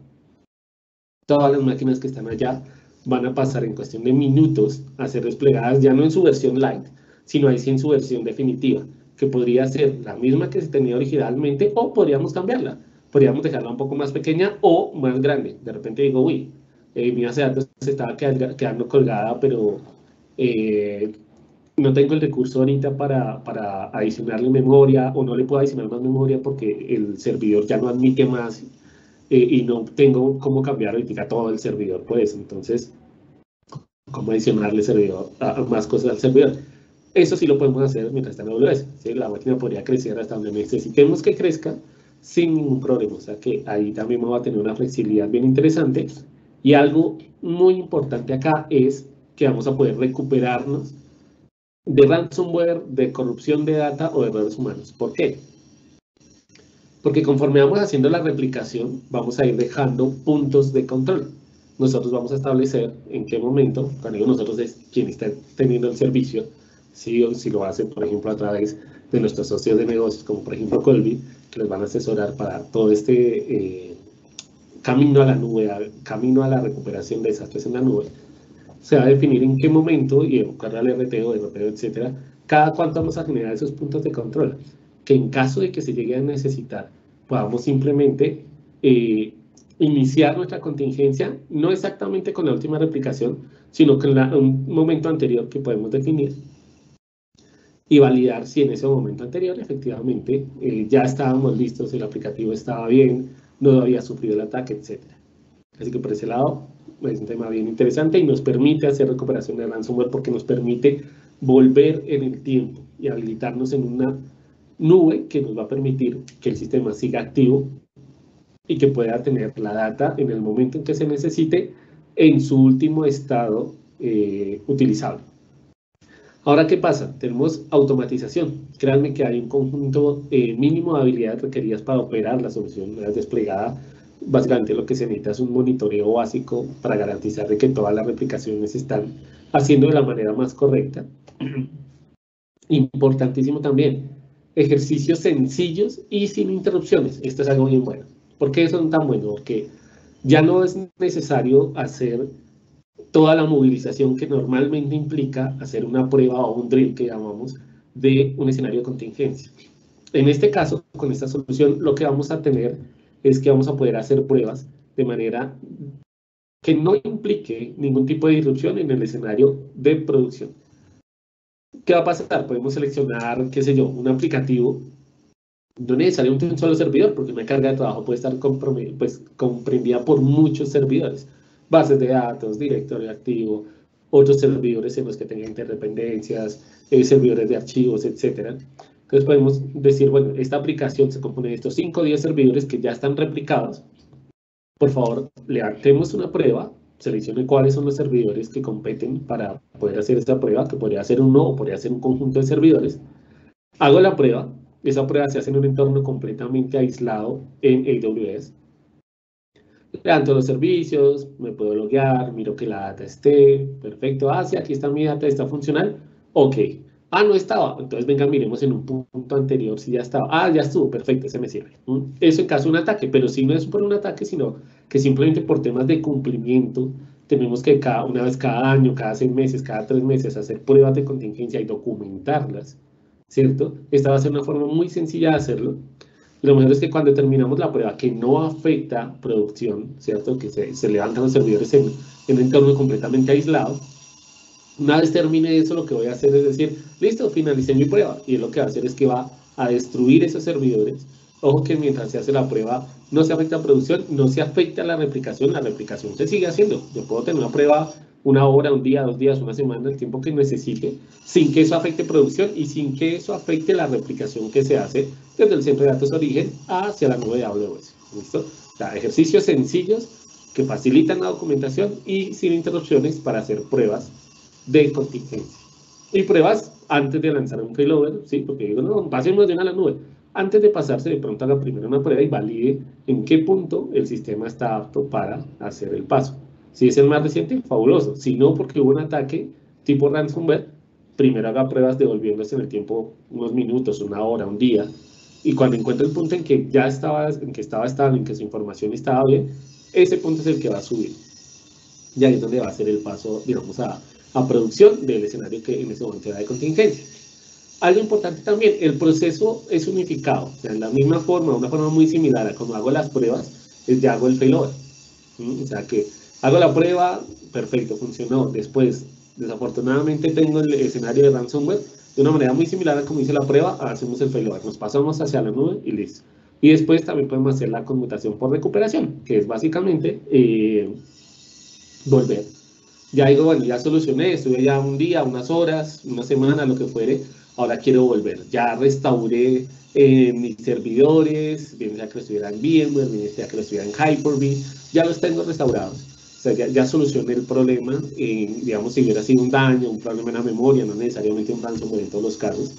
Todas las máquinas que están allá van a pasar en cuestión de minutos a ser desplegadas ya no en su versión light, sino ahí sí en su versión definitiva, que podría ser la misma que se tenía originalmente o podríamos cambiarla. Podríamos dejarla un poco más pequeña o más grande. De repente digo, uy, mi base de datos se estaba quedando colgada, pero no tengo el recurso ahorita para adicionarle memoria o no le puedo adicionar más memoria porque el servidor ya no admite más y no tengo cómo cambiar ahorita todo el servidor, pues entonces, ¿cómo adicionarle servidor, más cosas al servidor? Eso sí lo podemos hacer mientras está en AWS, ¿sí? La máquina podría crecer hasta donde necesitemos que crezca sin ningún problema. O sea que ahí también vamos a tener una flexibilidad bien interesante. Y algo muy importante acá es que vamos a poder recuperarnos de ransomware, de corrupción de data o de errores humanos. ¿Por qué? Porque conforme vamos haciendo la replicación, vamos a ir dejando puntos de control. Nosotros vamos a establecer en qué momento, cuando digo nosotros es quien está teniendo el servicio, si lo hace, por ejemplo, a través de nuestros socios de negocios, como por ejemplo Colby, que les van a asesorar para todo este camino a la nube, camino a la recuperación de desastres en la nube. Se va a definir en qué momento y evocar al RTO, etcétera, cada cuánto vamos a generar esos puntos de control, que en caso de que se llegue a necesitar, podamos simplemente iniciar nuestra contingencia, no exactamente con la última replicación, sino con un momento anterior que podemos definir y validar si en ese momento anterior efectivamente ya estábamos listos, el aplicativo estaba bien, no había sufrido el ataque, etcétera. Así que por ese lado es un tema bien interesante y nos permite hacer recuperación de ransomware porque nos permite volver en el tiempo y habilitarnos en una nube que nos va a permitir que el sistema siga activo y que pueda tener la data en el momento en que se necesite en su último estado utilizable. Ahora, ¿qué pasa? Tenemos automatización. Créanme que hay un conjunto mínimo de habilidades requeridas para operar la solución desplegada. Básicamente lo que se necesita es un monitoreo básico para garantizar de que todas las replicaciones se están haciendo de la manera más correcta. Importantísimo también, ejercicios sencillos y sin interrupciones. Esto es algo bien bueno. ¿Por qué son tan buenos? Porque ya no es necesario hacer toda la movilización que normalmente implica hacer una prueba o un drill que llamamos de un escenario de contingencia. En este caso, con esta solución, lo que vamos a tener es que vamos a poder hacer pruebas de manera que no implique ningún tipo de disrupción en el escenario de producción. ¿Qué va a pasar? Podemos seleccionar, qué sé yo, un aplicativo, no necesariamente un solo servidor, porque una carga de trabajo puede estar comprendida por muchos servidores. Bases de datos, directorio activo, otros servidores en los que tengan interdependencias, servidores de archivos, etc. Entonces podemos decir, bueno, esta aplicación se compone de estos 5 o 10 servidores que ya están replicados. Por favor, levantemos una prueba, seleccione cuáles son los servidores que competen para poder hacer esta prueba, que podría ser uno o podría ser un conjunto de servidores. Hago la prueba, esa prueba se hace en un entorno completamente aislado en AWS. Levanto los servicios, me puedo loguear, miro que la data esté, perfecto. Ah, sí, aquí está mi data, está funcional. Ok. Ah, no estaba. Entonces, venga, miremos en un punto anterior si ya estaba. Ah, ya estuvo, perfecto, ese me sirve. Eso en caso de un ataque, pero si no es por un ataque, sino que simplemente por temas de cumplimiento, tenemos que una vez cada año, cada 6 meses, cada 3 meses, hacer pruebas de contingencia y documentarlas, ¿cierto? Esta va a ser una forma muy sencilla de hacerlo. Lo mejor es que cuando terminamos la prueba que no afecta producción, ¿cierto? Que se levantan los servidores en un entorno completamente aislado. Una vez termine eso, lo que voy a hacer es decir, listo, finalicé mi prueba. Y lo que va a hacer es que va a destruir esos servidores. Ojo que mientras se hace la prueba no se afecta a producción, no se afecta a la replicación se sigue haciendo. Yo puedo tener una prueba 1 hora, 1 día, 2 días, 1 semana, el tiempo que necesite, sin que eso afecte producción y sin que eso afecte la replicación que se hace desde el centro de datos de origen hacia la nube de AWS. ¿Listo? O sea, ejercicios sencillos que facilitan la documentación y sin interrupciones para hacer pruebas de contingencia. Y pruebas antes de lanzar un failover, ¿sí? Porque digo, no, pasemos de una a la nube. Antes de pasarse, de pronto haga primero una prueba y valide en qué punto el sistema está apto para hacer el paso. Si es el más reciente, fabuloso. Si no, porque hubo un ataque tipo ransomware, primero haga pruebas devolviéndose en el tiempo unos minutos, 1 hora, 1 día. Y cuando encuentre el punto en que ya estaba estable, en que su información estaba bien, ese punto es el que va a subir. Y ahí es donde va a ser el paso, digamos, a producción del escenario que en ese momento era de contingencia. Algo importante también, el proceso es unificado. O sea, en la misma forma, una forma muy similar a cuando hago las pruebas, es ya hago el failover. O sea que hago la prueba, perfecto, funcionó. Después, desafortunadamente, tengo el escenario de ransomware. De una manera muy similar a como hice la prueba, hacemos el failover. Nos pasamos hacia la nube y listo. Y después también podemos hacer la conmutación por recuperación, que es básicamente volver Ya digo, bueno, ya solucioné, estuve ya un día, unas horas, una semana, lo que fuere, ahora quiero volver. Ya restauré mis servidores, bien sea que lo estuvieran en VMware, bien sea que lo estuvieran en Hyper-V, ya los tengo restaurados. O sea, ya solucioné el problema, digamos, si hubiera sido un daño, un problema en la memoria, no necesariamente un ransomware en todos los casos,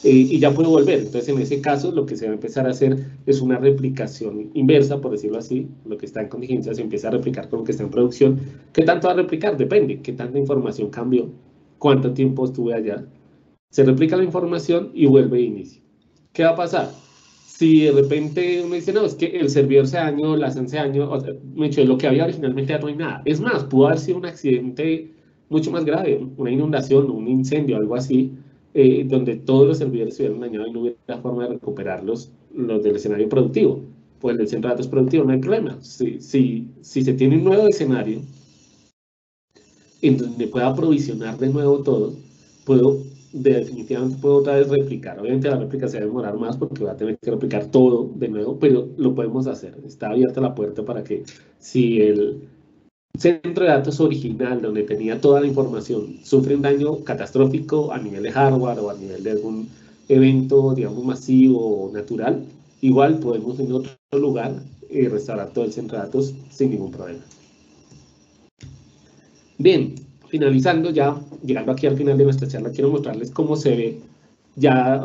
y ya puedo volver. Entonces, en ese caso, lo que se va a empezar a hacer es una replicación inversa, por decirlo así. Lo que está en contingencia se empieza a replicar con lo que está en producción. ¿Qué tanto va a replicar? Depende. ¿Qué tanta información cambió? ¿Cuánto tiempo estuve allá? Se replica la información y vuelve de inicio. ¿Qué va a pasar? Si de repente uno dice, no, es que el servidor se dañó, la SAN se dañó, o sea, lo que había originalmente ya no hay nada. Es más, pudo haber sido un accidente mucho más grave, una inundación, un incendio, algo así, donde todos los servidores se hubieran dañado y no hubiera forma de recuperarlos, los del escenario productivo. Pues el centro de datos productivo no hay problema. Si se tiene un nuevo escenario en donde pueda aprovisionar de nuevo todo, definitivamente puedo otra vez replicar. Obviamente la réplica se va a demorar más porque va a tener que replicar todo de nuevo, pero lo podemos hacer. Está abierta la puerta para que si el centro de datos original, donde tenía toda la información, sufre un daño catastrófico a nivel de hardware o a nivel de algún evento, digamos, masivo o natural, igual podemos en otro lugar restaurar todo el centro de datos sin ningún problema. Bien, finalizando ya, llegando aquí al final de nuestra charla, quiero mostrarles cómo se ve ya,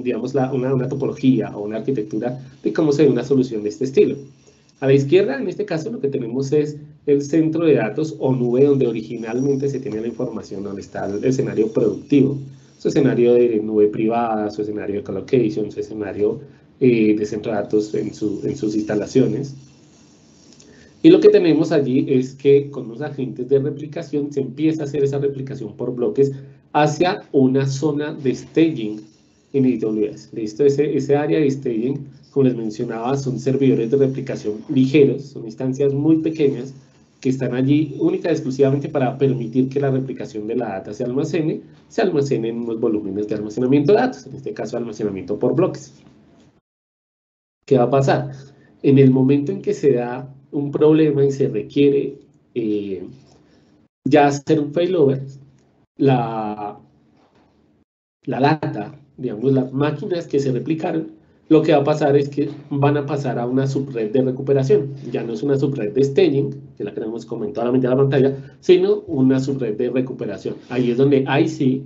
digamos, una topología o una arquitectura de cómo se ve una solución de este estilo. A la izquierda, en este caso, lo que tenemos es el centro de datos o nube donde originalmente se tiene la información, donde está el escenario productivo, su escenario de nube privada, su escenario de colocation, su escenario de centro de datos en sus instalaciones. Y lo que tenemos allí es que con los agentes de replicación se empieza a hacer esa replicación por bloques hacia una zona de staging en AWS. ¿Listo? Ese área de staging, como les mencionaba, son servidores de replicación ligeros, son instancias muy pequeñas que están allí única y exclusivamente para permitir que la replicación de la data se almacene en unos volúmenes de almacenamiento de datos, en este caso almacenamiento por bloques. ¿Qué va a pasar? En el momento en que se da un problema y se requiere ya hacer un failover, la data, digamos, las máquinas que se replicaron, lo que va a pasar es que van a pasar a una subred de recuperación. Ya no es una subred de staging, que la tenemos comentado a la mitad de la pantalla, sino una subred de recuperación. Ahí es donde sí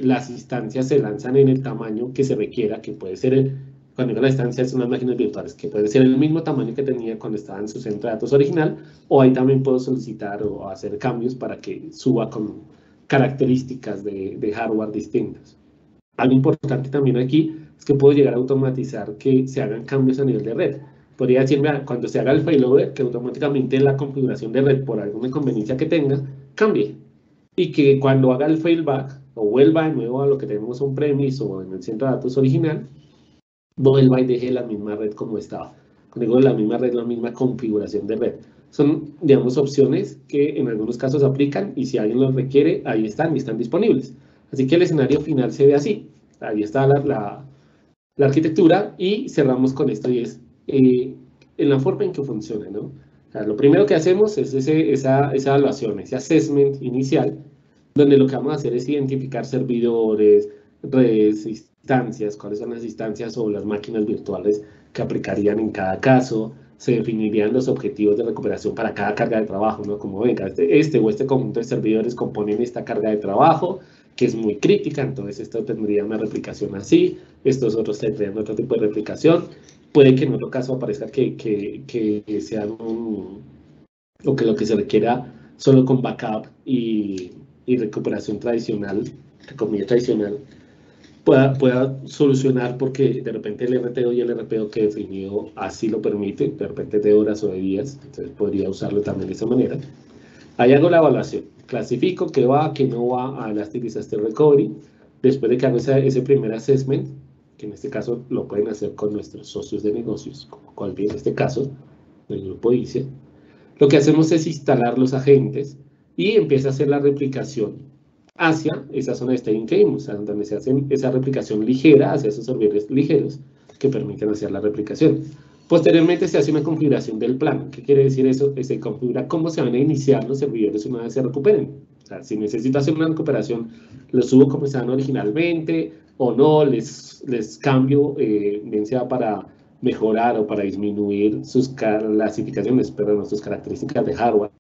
las instancias se lanzan en el tamaño que se requiera, que puede ser cuando digo la instancia son unas máquinas virtuales, que puede ser el mismo tamaño que tenía cuando estaba en su centro de datos original, o ahí también puedo solicitar o hacer cambios para que suba con características de hardware distintas. Algo importante también aquí es que puedo llegar a automatizar que se hagan cambios a nivel de red. Podría decir, mira, cuando se haga el failover, que automáticamente la configuración de red, por alguna inconveniencia que tenga, cambie. Y que cuando haga el failback, o vuelva de nuevo a lo que tenemos on-premise o en el centro de datos original, vuelva y deje la misma red como estaba. Cuando digo la misma red, la misma configuración de red. Son, digamos, opciones que en algunos casos aplican y si alguien los requiere, ahí están y están disponibles. Así que el escenario final se ve así. Ahí está la arquitectura y cerramos con esto y es en la forma en que funciona, ¿no? O sea, lo primero que hacemos es esa evaluación, ese assessment inicial, donde lo que vamos a hacer es identificar servidores, redes, instancias, cuáles son las instancias o las máquinas virtuales que aplicarían en cada caso, se definirían los objetivos de recuperación para cada carga de trabajo, ¿no? Como venga, este conjunto de servidores componen esta carga de trabajo, que es muy crítica, entonces esto tendría una replicación así, estos otros tendrían otro tipo de replicación, puede que en otro caso aparezca que sean o que lo que se requiera solo con backup y recuperación tradicional, comida tradicional, pueda solucionar porque de repente el RTO y el RPO que definió así lo permite, de repente de horas o de días, entonces podría usarlo también de esa manera. Ahí hago la evaluación, clasifico qué va, qué no va a Elastic Disaster Recovery, después de que hago ese primer assessment, que en este caso lo pueden hacer con nuestros socios de negocios, como Colby en este caso, del grupo ICE, lo que hacemos es instalar los agentes y empieza a hacer la replicación hacia esa zona de staging que vimos, donde se hace esa replicación ligera hacia esos servidores ligeros que permiten hacer la replicación. Posteriormente se hace una configuración del plano. ¿Qué quiere decir eso? Se configura cómo se van a iniciar los servidores una vez se recuperen. O sea, si necesito hacer una recuperación, los subo como estaban originalmente o no, les cambio, bien sea para mejorar o para disminuir sus clasificaciones, perdón, sus características de hardware.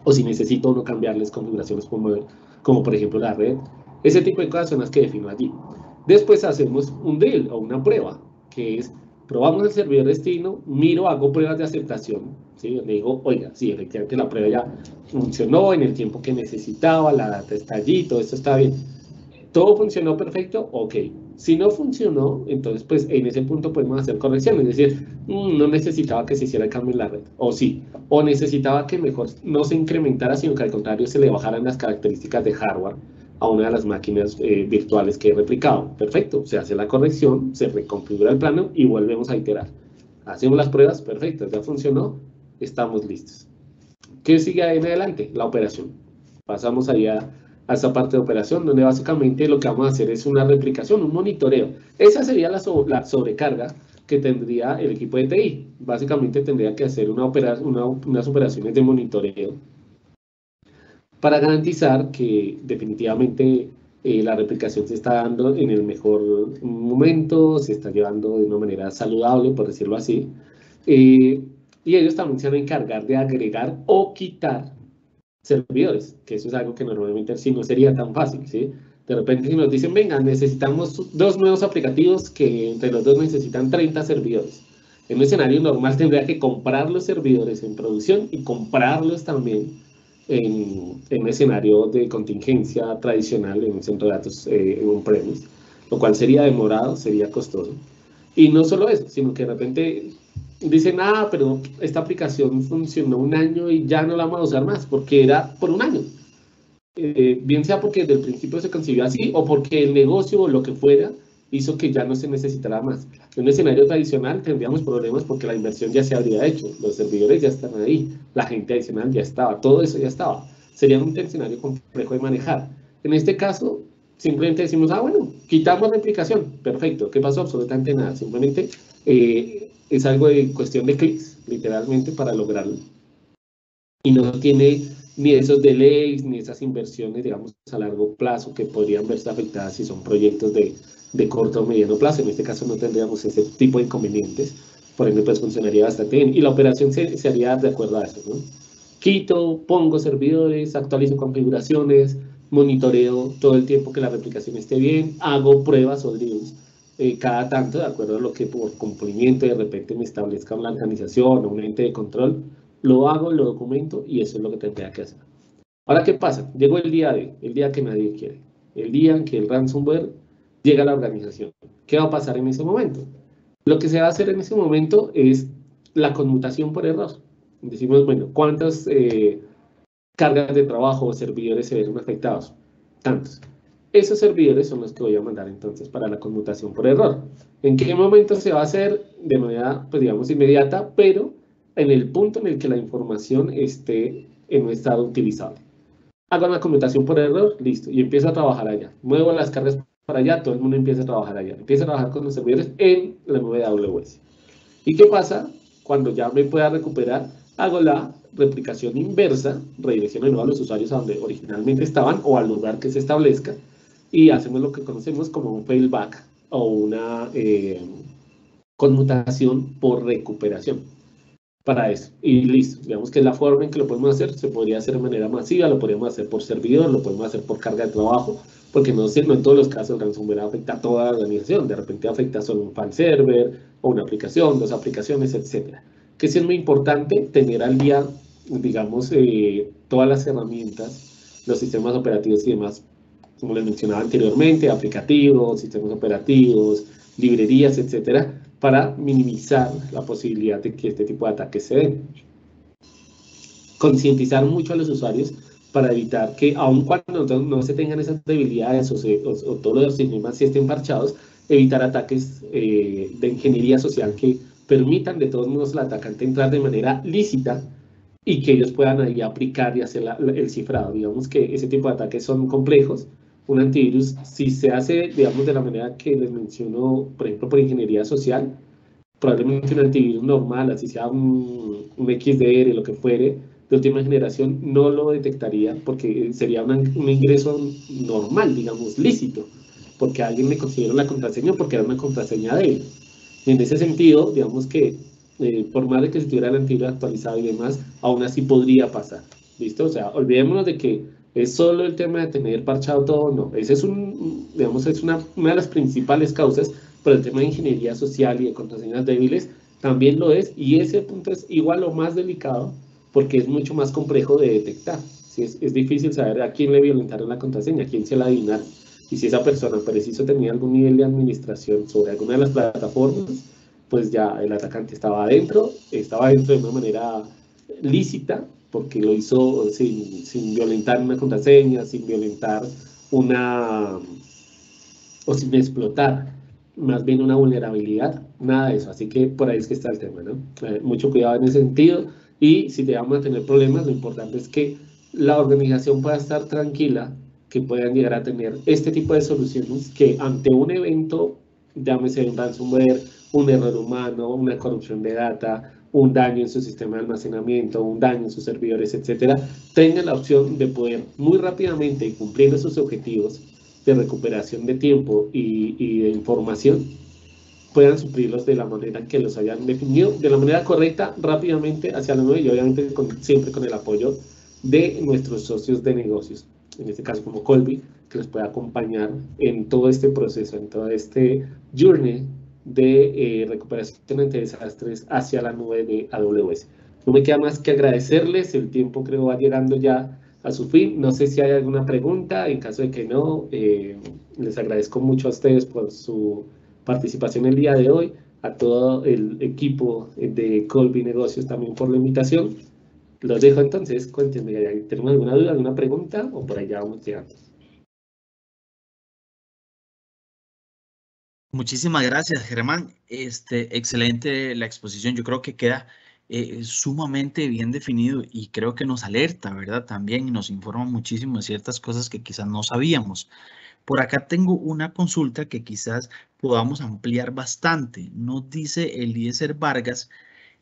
O si necesito no cambiarles configuraciones como por ejemplo la red. Ese tipo de cosas son las que defino allí. Después hacemos un drill o una prueba, que es, probamos el servidor destino, miro, hago pruebas de aceptación, ¿sí? Donde digo, oiga, sí, efectivamente la prueba ya funcionó en el tiempo que necesitaba, la data está allí, todo esto está bien. ¿Todo funcionó perfecto? Ok. Si no funcionó, entonces pues en ese punto podemos hacer correcciones, es decir, no necesitaba que se hiciera el cambio en la red, o sí, o necesitaba que mejor no se incrementara, sino que al contrario se le bajaran las características de hardware a una de las máquinas virtuales que he replicado. Perfecto, se hace la corrección, se reconfigura el plano y volvemos a iterar. Hacemos las pruebas, perfecto, ya funcionó, estamos listos. ¿Qué sigue ahí en adelante? La operación. Pasamos allá a esta parte de operación, donde básicamente lo que vamos a hacer es una replicación, un monitoreo. Esa sería la sobrecarga que tendría el equipo de TI. Básicamente tendría que hacer unas operaciones de monitoreo para garantizar que definitivamente la replicación se está dando en el mejor momento, se está llevando de una manera saludable, por decirlo así. Y ellos también se van a encargar de agregar o quitar servidores, que eso es algo que normalmente sí no sería tan fácil, ¿sí? De repente si nos dicen, venga, necesitamos 2 nuevos aplicativos que entre los dos necesitan 30 servidores. En un escenario normal tendría que comprar los servidores en producción y comprarlos también en un escenario de contingencia tradicional en un centro de datos en un premise, lo cual sería demorado, sería costoso. Y no solo eso, sino que de repente dicen, pero esta aplicación funcionó un año y ya no la vamos a usar más, porque era por un año. Bien sea porque desde el principio se concibió así, o porque el negocio o lo que fuera hizo que ya no se necesitara más. En un escenario tradicional tendríamos problemas porque la inversión ya se habría hecho, los servidores ya están ahí, la gente adicional ya estaba, todo eso ya estaba. Sería un escenario complejo de manejar. En este caso, simplemente decimos, bueno, quitamos replicación, perfecto, ¿qué pasó? Absolutamente nada, simplemente es algo de cuestión de clics, literalmente, para lograrlo. Y no tiene ni esos delays, ni esas inversiones, digamos, a largo plazo que podrían verse afectadas si son proyectos de corto o mediano plazo. En este caso no tendríamos ese tipo de inconvenientes, por ende pues funcionaría bastante bien. Y la operación se haría de acuerdo a eso, ¿no? Quito, pongo servidores, actualizo configuraciones, monitoreo todo el tiempo que la replicación esté bien, hago pruebas o drills cada tanto, de acuerdo a lo que por cumplimiento de repente me establezca una organización o un ente de control, lo hago, lo documento y eso es lo que tendría que hacer. Ahora, ¿qué pasa? Llegó el día que nadie quiere, el día en que el ransomware llega a la organización. ¿Qué va a pasar en ese momento? Lo que se va a hacer en ese momento es la conmutación por error. Decimos, bueno, ¿cuántas cargas de trabajo o servidores se ven afectados? Tantos. Esos servidores son los que voy a mandar entonces para la conmutación por error. ¿En qué momento se va a hacer? De manera, pues digamos, inmediata, pero en el punto en el que la información esté en un estado utilizable. Hago una conmutación por error, listo, y empiezo a trabajar allá. Muevo las cargas para allá, todo el mundo empieza a trabajar allá. Empieza a trabajar con los servidores en la nube de AWS. ¿Y qué pasa? Cuando ya me pueda recuperar, hago la replicación inversa, redirecciono de nuevo a los usuarios a donde originalmente estaban o al lugar que se establezca y hacemos lo que conocemos como un failback o una conmutación por recuperación para eso. Y listo, digamos que es la forma en que lo podemos hacer. Se podría hacer de manera masiva, lo podríamos hacer por servidor, lo podemos hacer por carga de trabajo, porque no en todos los casos el ransomware afecta a toda la organización. De repente afecta solo un file server o una aplicación, 2 aplicaciones, etcétera. Que sí es muy importante tener al día, digamos, todas las herramientas, los sistemas operativos y demás, como les mencionaba anteriormente, aplicativos, sistemas operativos, librerías, etcétera, para minimizar la posibilidad de que este tipo de ataques se den. Concientizar mucho a los usuarios para evitar que, aun cuando no se tengan esas debilidades o todos los sistemas sí estén parchados, evitar ataques de ingeniería social que permitan de todos modos al atacante entrar de manera lícita y que ellos puedan ahí aplicar y hacer el cifrado. Digamos que ese tipo de ataques son complejos. Un antivirus, si se hace, digamos, de la manera que les menciono, por ejemplo, por ingeniería social, probablemente un antivirus normal, así sea un XDR, lo que fuere, de última generación, no lo detectaría porque sería un ingreso normal, digamos, lícito, porque alguien le consiguieron la contraseña porque era una contraseña de él. Y en ese sentido, digamos que por más de que se tuviera el antivirus actualizado y demás, aún así podría pasar. ¿Listo? O sea, olvidémonos de que es solo el tema de tener parchado todo, no. Ese es digamos, es una de las principales causas, pero el tema de ingeniería social y de contraseñas débiles también lo es, y ese punto es igual o más delicado porque es mucho más complejo de detectar. ¿Sí? Es difícil saber a quién le violentaron la contraseña, a quién se la adivinaron. Y si esa persona preciso tenía algún nivel de administración sobre alguna de las plataformas, pues ya el atacante estaba adentro de una manera lícita, porque lo hizo sin violentar una contraseña, sin violentar o sin explotar más bien una vulnerabilidad, nada de eso. Así que por ahí es que está el tema, ¿no? Mucho cuidado en ese sentido, y si te vamos a tener problemas, lo importante es que la organización pueda estar tranquila, que puedan llegar a tener este tipo de soluciones que ante un evento, llámese un ransomware, un error humano, una corrupción de data, un daño en su sistema de almacenamiento, un daño en sus servidores, etcétera, tengan la opción de poder muy rápidamente y cumpliendo sus objetivos de recuperación de tiempo y de información, puedan suplirlos de la manera que los hayan definido, de la manera correcta, rápidamente hacia la nube, y obviamente siempre con el apoyo de nuestros socios de negocios, en este caso como Colby, que les pueda acompañar en todo este proceso, en todo este journey de recuperación ante desastres hacia la nube de AWS. No me queda más que agradecerles, el tiempo creo va llegando ya a su fin. No sé si hay alguna pregunta, en caso de que no, les agradezco mucho a ustedes por su participación el día de hoy, a todo el equipo de Colby Negocios también por la invitación. Los dejo entonces, cuéntenme, ¿tenemos alguna duda, alguna pregunta o por allá vamos llegando? Muchísimas gracias, Germán. Excelente la exposición. Yo creo que queda sumamente bien definido y creo que nos alerta, ¿verdad? También y nos informa muchísimo de ciertas cosas que quizás no sabíamos. Por acá tengo una consulta que quizás podamos ampliar bastante. Nos dice Eliezer Vargas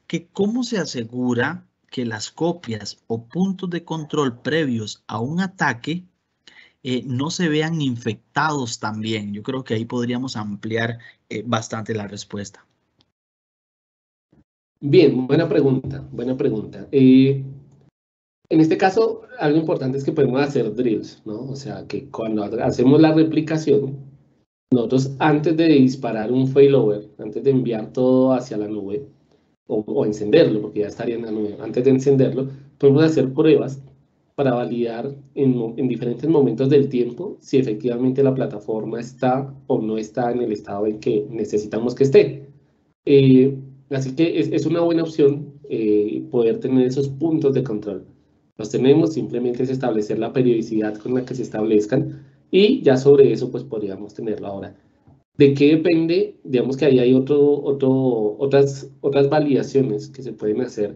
que cómo se asegura que las copias o puntos de control previos a un ataque no se vean infectados también. Yo creo que ahí podríamos ampliar bastante la respuesta. Bien, buena pregunta, buena pregunta. En este caso, algo importante es que podemos hacer drills, ¿no? O sea, que cuando hacemos la replicación, nosotros antes de disparar un failover, antes de enviar todo hacia la nube, o encenderlo, porque ya estaría en la nube, antes de encenderlo, podemos hacer pruebas para validar en diferentes momentos del tiempo si efectivamente la plataforma está o no está en el estado en que necesitamos que esté. Así que es una buena opción poder tener esos puntos de control. Los tenemos, simplemente es establecer la periodicidad con la que se establezcan, y ya sobre eso pues podríamos tenerlo ahora. ¿De qué depende? Digamos que ahí hay otras validaciones que se pueden hacer,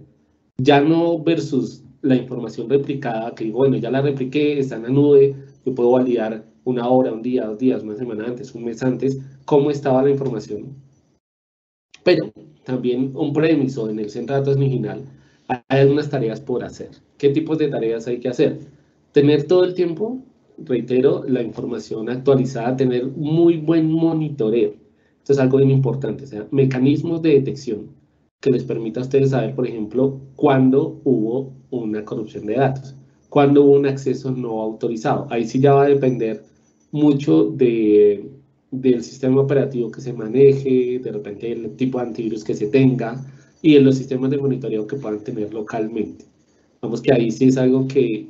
ya no versus la información replicada, que bueno, ya la repliqué, está en la nube, yo puedo validar una hora, un día, 2 días, una semana antes, un mes antes, cómo estaba la información. Pero también on-premise o en el centro de datos original hay algunas tareas por hacer. ¿Qué tipos de tareas hay que hacer? Tener todo el tiempo, reitero, la información actualizada, tener muy buen monitoreo. Esto es algo bien importante, o sea, mecanismos de detección que les permita a ustedes saber, por ejemplo, cuándo hubo una corrupción de datos, cuándo hubo un acceso no autorizado. Ahí sí ya va a depender mucho del sistema operativo que se maneje, de repente el tipo de antivirus que se tenga y en los sistemas de monitoreo que puedan tener localmente. Vamos que ahí sí es algo que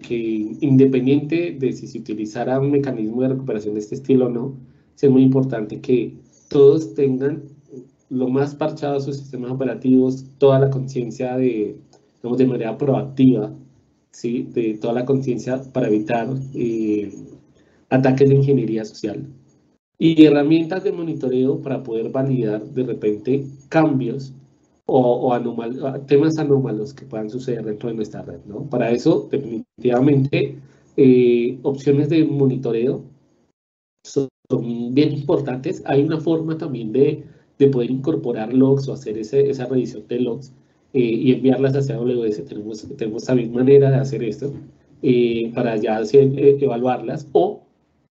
independiente de si se utilizara un mecanismo de recuperación de este estilo o no, es muy importante que todos tengan lo más parchado sus sistemas operativos, toda la conciencia digamos, de manera proactiva, ¿sí? De toda la conciencia para evitar ataques de ingeniería social, y herramientas de monitoreo para poder validar de repente cambios o temas anómalos que puedan suceder dentro de nuestra red, ¿no? Para eso, definitivamente, opciones de monitoreo son bien importantes. Hay una forma también de de poder incorporar logs o hacer esa revisión de logs y enviarlas hacia AWS. Tenemos también manera de hacer esto para ya evaluarlas, o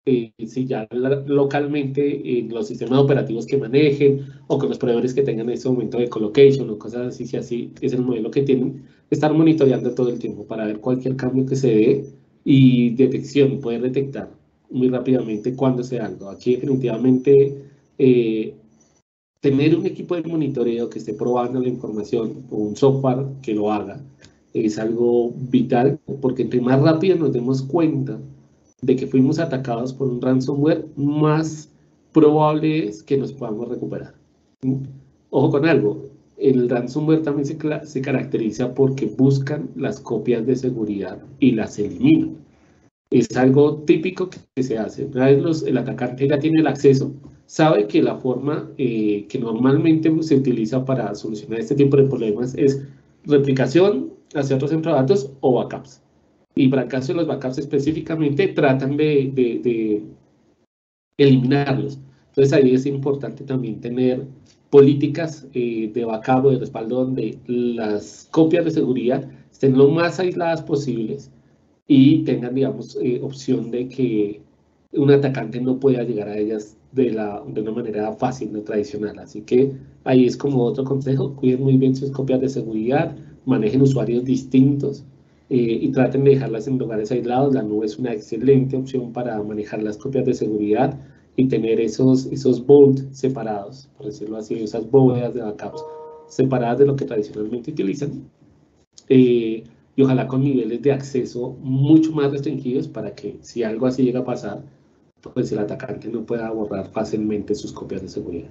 si ya localmente en los sistemas operativos que manejen o con los proveedores que tengan en ese momento de colocation o cosas así, si así es el modelo que tienen, estar monitoreando todo el tiempo para ver cualquier cambio que se dé y detección, y poder detectar muy rápidamente cuando se da algo. Aquí definitivamente tener un equipo de monitoreo que esté probando la información o un software que lo haga es algo vital, porque entre más rápido nos demos cuenta de que fuimos atacados por un ransomware, más probable es que nos podamos recuperar. Ojo con algo, el ransomware también se caracteriza porque buscan las copias de seguridad y las eliminan. Es algo típico que se hace. Una vez el atacante ya tiene el acceso, sabe que la forma que normalmente se utiliza para solucionar este tipo de problemas es replicación hacia otro centro de datos o backups. Y para el caso de los backups específicamente, tratan de eliminarlos. Entonces ahí es importante también tener políticas de backup o de respaldo donde las copias de seguridad estén lo más aisladas posibles y tengan, digamos, opción de que un atacante no pueda llegar a ellas de una manera fácil, no tradicional. Así que ahí es como otro consejo: cuiden muy bien sus copias de seguridad, manejen usuarios distintos y traten de dejarlas en lugares aislados. La nube es una excelente opción para manejar las copias de seguridad y tener esos vault separados, por decirlo así, esas bóvedas de backups separadas de lo que tradicionalmente utilizan. Y ojalá con niveles de acceso mucho más restringidos para que si algo así llega a pasar, pues el atacante no pueda borrar fácilmente sus copias de seguridad.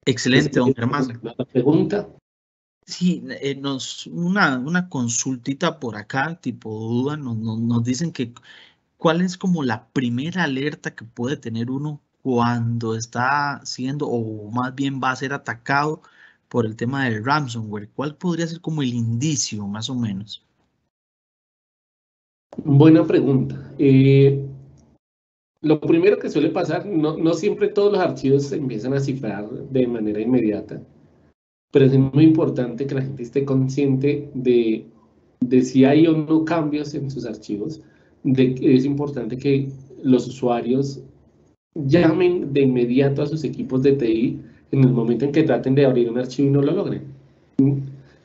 Excelente, don Germán. ¿La pregunta? Sí, una consultita por acá, tipo duda, nos dicen que ¿cuál es como la primera alerta que puede tener uno cuando está siendo, o más bien va a ser atacado por el tema del ransomware? ¿Cuál podría ser como el indicio, más o menos? Buena pregunta. Lo primero que suele pasar, no siempre todos los archivos se empiezan a cifrar de manera inmediata, pero es muy importante que la gente esté consciente de si hay o no cambios en sus archivos. Es importante que los usuarios llamen de inmediato a sus equipos de TI en el momento en que traten de abrir un archivo y no lo logren.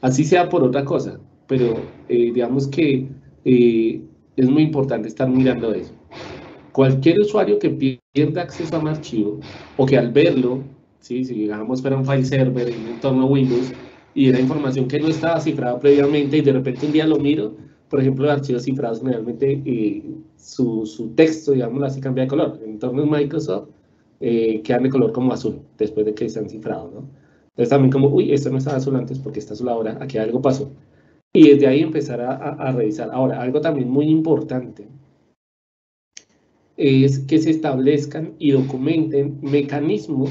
Así sea por otra cosa, pero digamos que es muy importante estar mirando eso. Cualquier usuario que pierda acceso a un archivo o que al verlo, ¿sí? Si digamos fuera un file server en un entorno Windows y era información que no estaba cifrada previamente y de repente un día lo miro, por ejemplo, los archivos cifrados generalmente su texto, digamos así, cambia de color. En entornos Microsoft quedan de color como azul después de que están cifrados, ¿no? Entonces también como, uy, esto no estaba azul antes porque está azul ahora, aquí algo pasó. Y desde ahí empezar a revisar. Ahora, algo también muy importante es que se establezcan y documenten mecanismos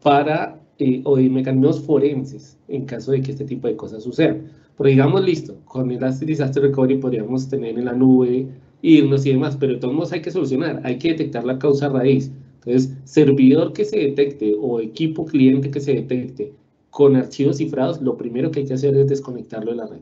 para, o mecanismos forenses en caso de que este tipo de cosas sucedan. Porque digamos, listo, con el Disaster Recovery podríamos tener en la nube, irnos y demás, pero de todos modos hay que solucionar, hay que detectar la causa raíz. Entonces, servidor que se detecte o equipo cliente que se detecte con archivos cifrados, lo primero que hay que hacer es desconectarlo de la red.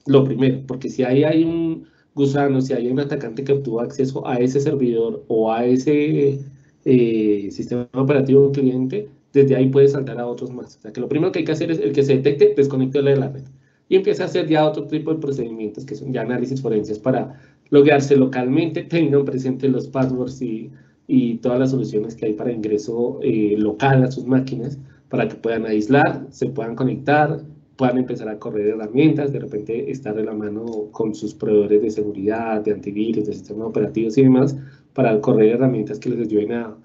Lo primero, porque si ahí hay un gusano, si hay un atacante que obtuvo acceso a ese servidor o a ese sistema operativo cliente, desde ahí puede saltar a otros más. O sea que lo primero que hay que hacer es el que se detecte, desconectarlo de la red. Y empieza a hacer ya otro tipo de procedimientos que son ya análisis forenses para loguearse localmente, tengan presentes los passwords y todas las soluciones que hay para ingreso local a sus máquinas, para que puedan aislar, se puedan conectar, puedan empezar a correr herramientas, de repente estar de la mano con sus proveedores de seguridad, de antivirus, de sistemas operativos y demás, para correr herramientas que les ayuden a,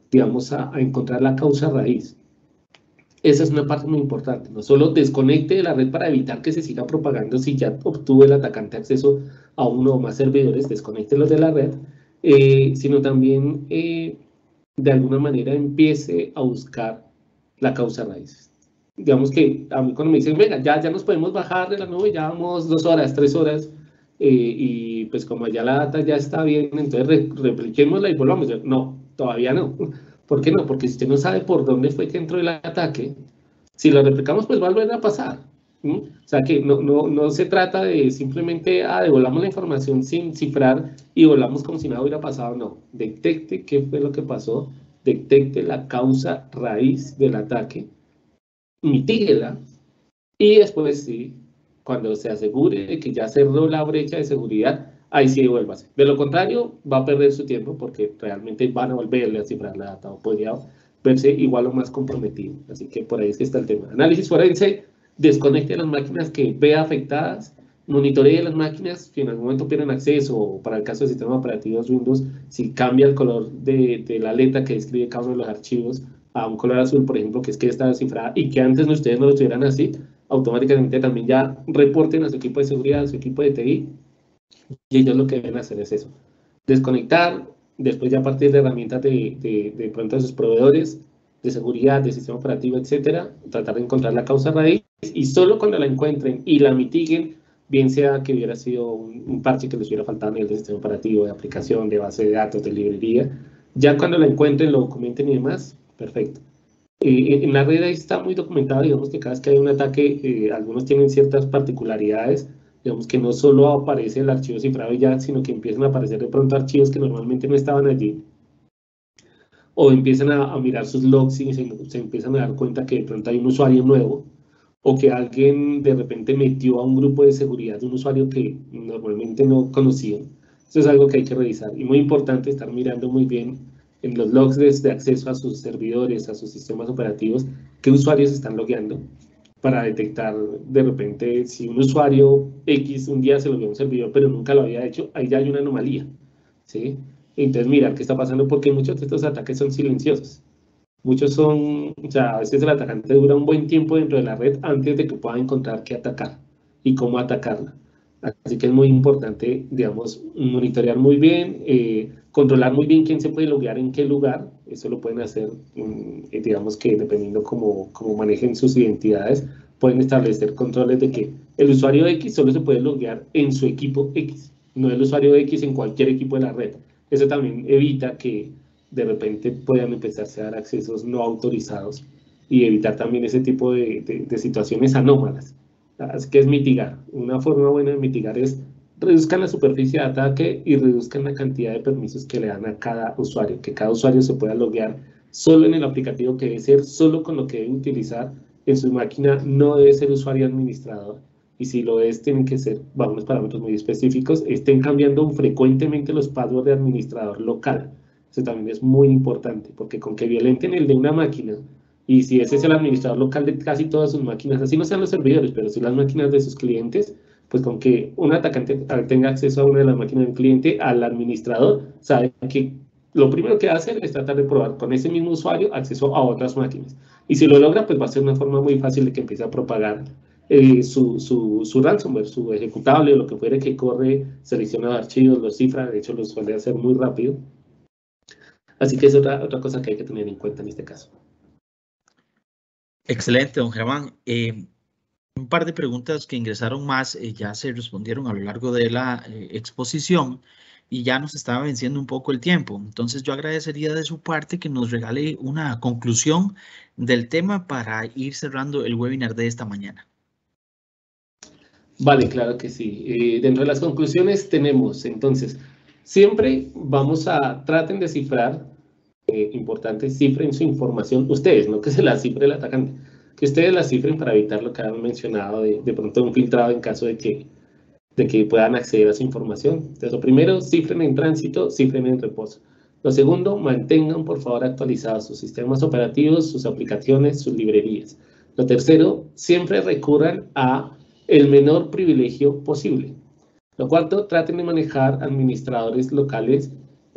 digamos, a encontrar la causa raíz. Esa es una parte muy importante, no solo desconecte de la red para evitar que se siga propagando si ya obtuvo el atacante acceso a uno o más servidores, desconectelos de la red, sino también de alguna manera empiece a buscar la causa raíz. Digamos que a mí cuando me dicen, venga, ya nos podemos bajar de la nube, ya vamos 2 horas, 3 horas, y pues como ya la data ya está bien, entonces repliquémosla y volvamos. No, todavía no, ¿Por qué no? Porque si usted no sabe por dónde fue que entró el ataque, si lo replicamos, pues va a volver a pasar. O sea que no se trata de simplemente, devolvamos la información sin cifrar y volvamos como si nada hubiera pasado. No, detecte qué fue lo que pasó, detecte la causa raíz del ataque, mitíguela y después sí, cuando se asegure de que ya cerró la brecha de seguridad, ahí sí devuélvase. De lo contrario, va a perder su tiempo porque realmente van a volverle a cifrar la data o podría verse igual o más comprometido. Así que por ahí es que está el tema. Análisis forense, desconecte las máquinas que vea afectadas, monitoree las máquinas que en algún momento pierden acceso, o para el caso de sistemas operativos Windows, si cambia el color de la letra que describe cada uno de los archivos a un color azul, por ejemplo, que es que está descifrada y que antes ustedes no lo tuvieran así, automáticamente también ya reporten a su equipo de seguridad, a su equipo de TI, y ellos lo que deben hacer es eso, desconectar, después ya a partir de herramientas de pronto de sus proveedores, de seguridad, de sistema operativo, etcétera, tratar de encontrar la causa raíz, y solo cuando la encuentren y la mitiguen, bien sea que hubiera sido un parche que les hubiera faltado en el sistema operativo, de aplicación, de base de datos, de librería, ya cuando la encuentren, lo documenten y demás, perfecto. En la red ahí está muy documentado, digamos que cada vez que hay un ataque, algunos tienen ciertas particularidades, digamos que no solo aparece el archivo cifrado y ya, sino que empiezan a aparecer de pronto archivos que normalmente no estaban allí, o empiezan a mirar sus logs y se empiezan a dar cuenta que de pronto hay un usuario nuevo, o que alguien de repente metió a un grupo de seguridad de un usuario que normalmente no conocían. Eso es algo que hay que revisar, y muy importante estar mirando muy bien en los logs de acceso a sus servidores, a sus sistemas operativos, qué usuarios están logueando, para detectar de repente si un usuario X un día se logueó a un servidor pero nunca lo había hecho, ahí ya hay una anomalía, ¿sí? Entonces mirar qué está pasando, porque muchos de estos ataques son silenciosos. Muchos son, o sea, a veces el atacante dura un buen tiempo dentro de la red antes de que pueda encontrar qué atacar y cómo atacarla. Así que es muy importante, digamos, monitorear muy bien, controlar muy bien quién se puede loguear en qué lugar. Eso lo pueden hacer, digamos que dependiendo cómo manejen sus identidades, pueden establecer controles de que el usuario X solo se puede loguear en su equipo X, no el usuario X en cualquier equipo de la red. Eso también evita que de repente puedan empezarse a dar accesos no autorizados y evitar también ese tipo de situaciones anómalas. Así que es mitigar. Una forma buena de mitigar es reduzcan la superficie de ataque y reduzcan la cantidad de permisos que le dan a cada usuario, que cada usuario se pueda loguear solo en el aplicativo que debe ser, solo con lo que debe utilizar en su máquina, no debe ser usuario administrador. Y si lo es, tienen que ser, bajo unos parámetros muy específicos, estén cambiando frecuentemente los passwords de administrador local. Eso también es muy importante, porque con que violenten el de una máquina, y si ese es el administrador local de casi todas sus máquinas, así no sean los servidores, pero sí las máquinas de sus clientes, pues con que un atacante tenga acceso a una de las máquinas del cliente, al administrador, sabe que lo primero que hace es tratar de probar con ese mismo usuario acceso a otras máquinas. Y si lo logra, pues va a ser una forma muy fácil de que empiece a propagar su ransomware, su ejecutable, lo que fuere que corre, selecciona los archivos, los cifra, de hecho los suele hacer muy rápido. Así que es otra cosa que hay que tener en cuenta en este caso. Excelente, don Germán. Un par de preguntas que ingresaron más ya se respondieron a lo largo de la exposición y ya nos estaba venciendo un poco el tiempo. Entonces yo agradecería de su parte que nos regale una conclusión del tema para ir cerrando el webinar de esta mañana. Vale, claro que sí. Dentro de las conclusiones tenemos, entonces, siempre traten de cifrar, importante, cifren su información, ustedes, no que se la cifre el atacante, que ustedes la cifren para evitar lo que han mencionado, de pronto un filtrado en caso de que puedan acceder a su información. Entonces, lo primero, cifren en tránsito, cifren en reposo. Lo segundo, mantengan por favor actualizados sus sistemas operativos, sus aplicaciones, sus librerías. Lo tercero, siempre recurran a el menor privilegio posible. Lo cuarto, traten de manejar administradores locales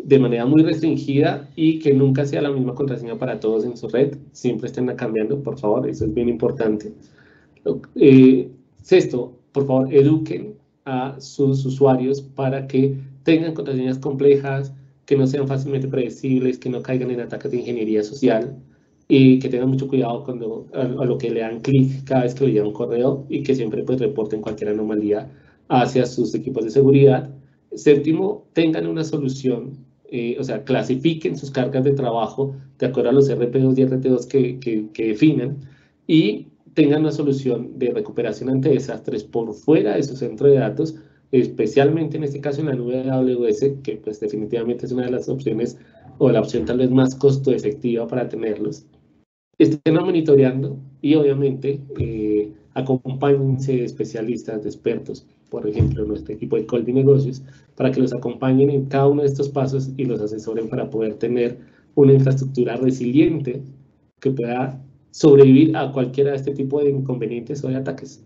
de manera muy restringida y que nunca sea la misma contraseña para todos en su red. Siempre estén cambiando, por favor, eso es bien importante. Sexto, por favor, eduquen a sus usuarios para que tengan contraseñas complejas, que no sean fácilmente predecibles, que no caigan en ataques de ingeniería social y que tengan mucho cuidado a lo que le dan clic cada vez que le llega un correo y que siempre pues reporten cualquier anomalía hacia sus equipos de seguridad. Séptimo, tengan una solución o sea, clasifiquen sus cargas de trabajo de acuerdo a los RP2 y RT2 que definan y tengan una solución de recuperación ante desastres por fuera de su centro de datos, especialmente en este caso en la nube de AWS, que pues definitivamente es una de las opciones o la opción tal vez más costo efectiva para tenerlos. Estén monitoreando y obviamente acompáñense de especialistas, de expertos, por ejemplo, nuestro equipo de Colby Negocios, para que los acompañen en cada uno de estos pasos y los asesoren para poder tener una infraestructura resiliente que pueda sobrevivir a cualquiera de este tipo de inconvenientes o de ataques.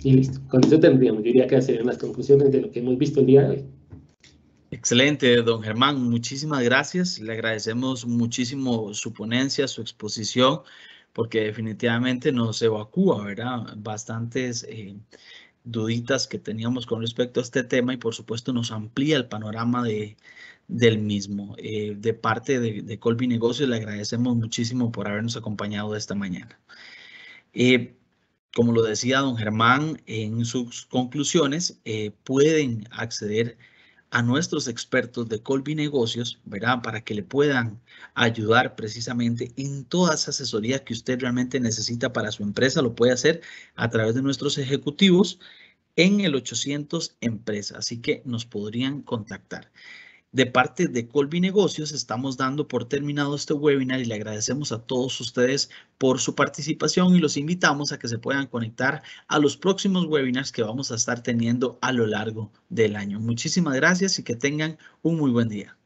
Y listo, con eso tendríamos, yo diría que serían las conclusiones de lo que hemos visto el día de hoy. Excelente, don Germán, muchísimas gracias. Le agradecemos muchísimo su ponencia, su exposición, porque definitivamente nos evacúa, ¿verdad? Bastantes duditas que teníamos con respecto a este tema y por supuesto nos amplía el panorama del mismo. De parte de Colby Negocios le agradecemos muchísimo por habernos acompañado esta mañana. Como lo decía don Germán en sus conclusiones, pueden acceder a nuestros expertos de Colby Negocios, ¿verdad? Para que le puedan ayudar precisamente en toda esa asesoría que usted realmente necesita para su empresa. Lo puede hacer a través de nuestros ejecutivos en el 800 Empresa, así que nos podrían contactar. De parte de Colby Negocios estamos dando por terminado este webinar y le agradecemos a todos ustedes por su participación y los invitamos a que se puedan conectar a los próximos webinars que vamos a estar teniendo a lo largo del año. Muchísimas gracias y que tengan un muy buen día.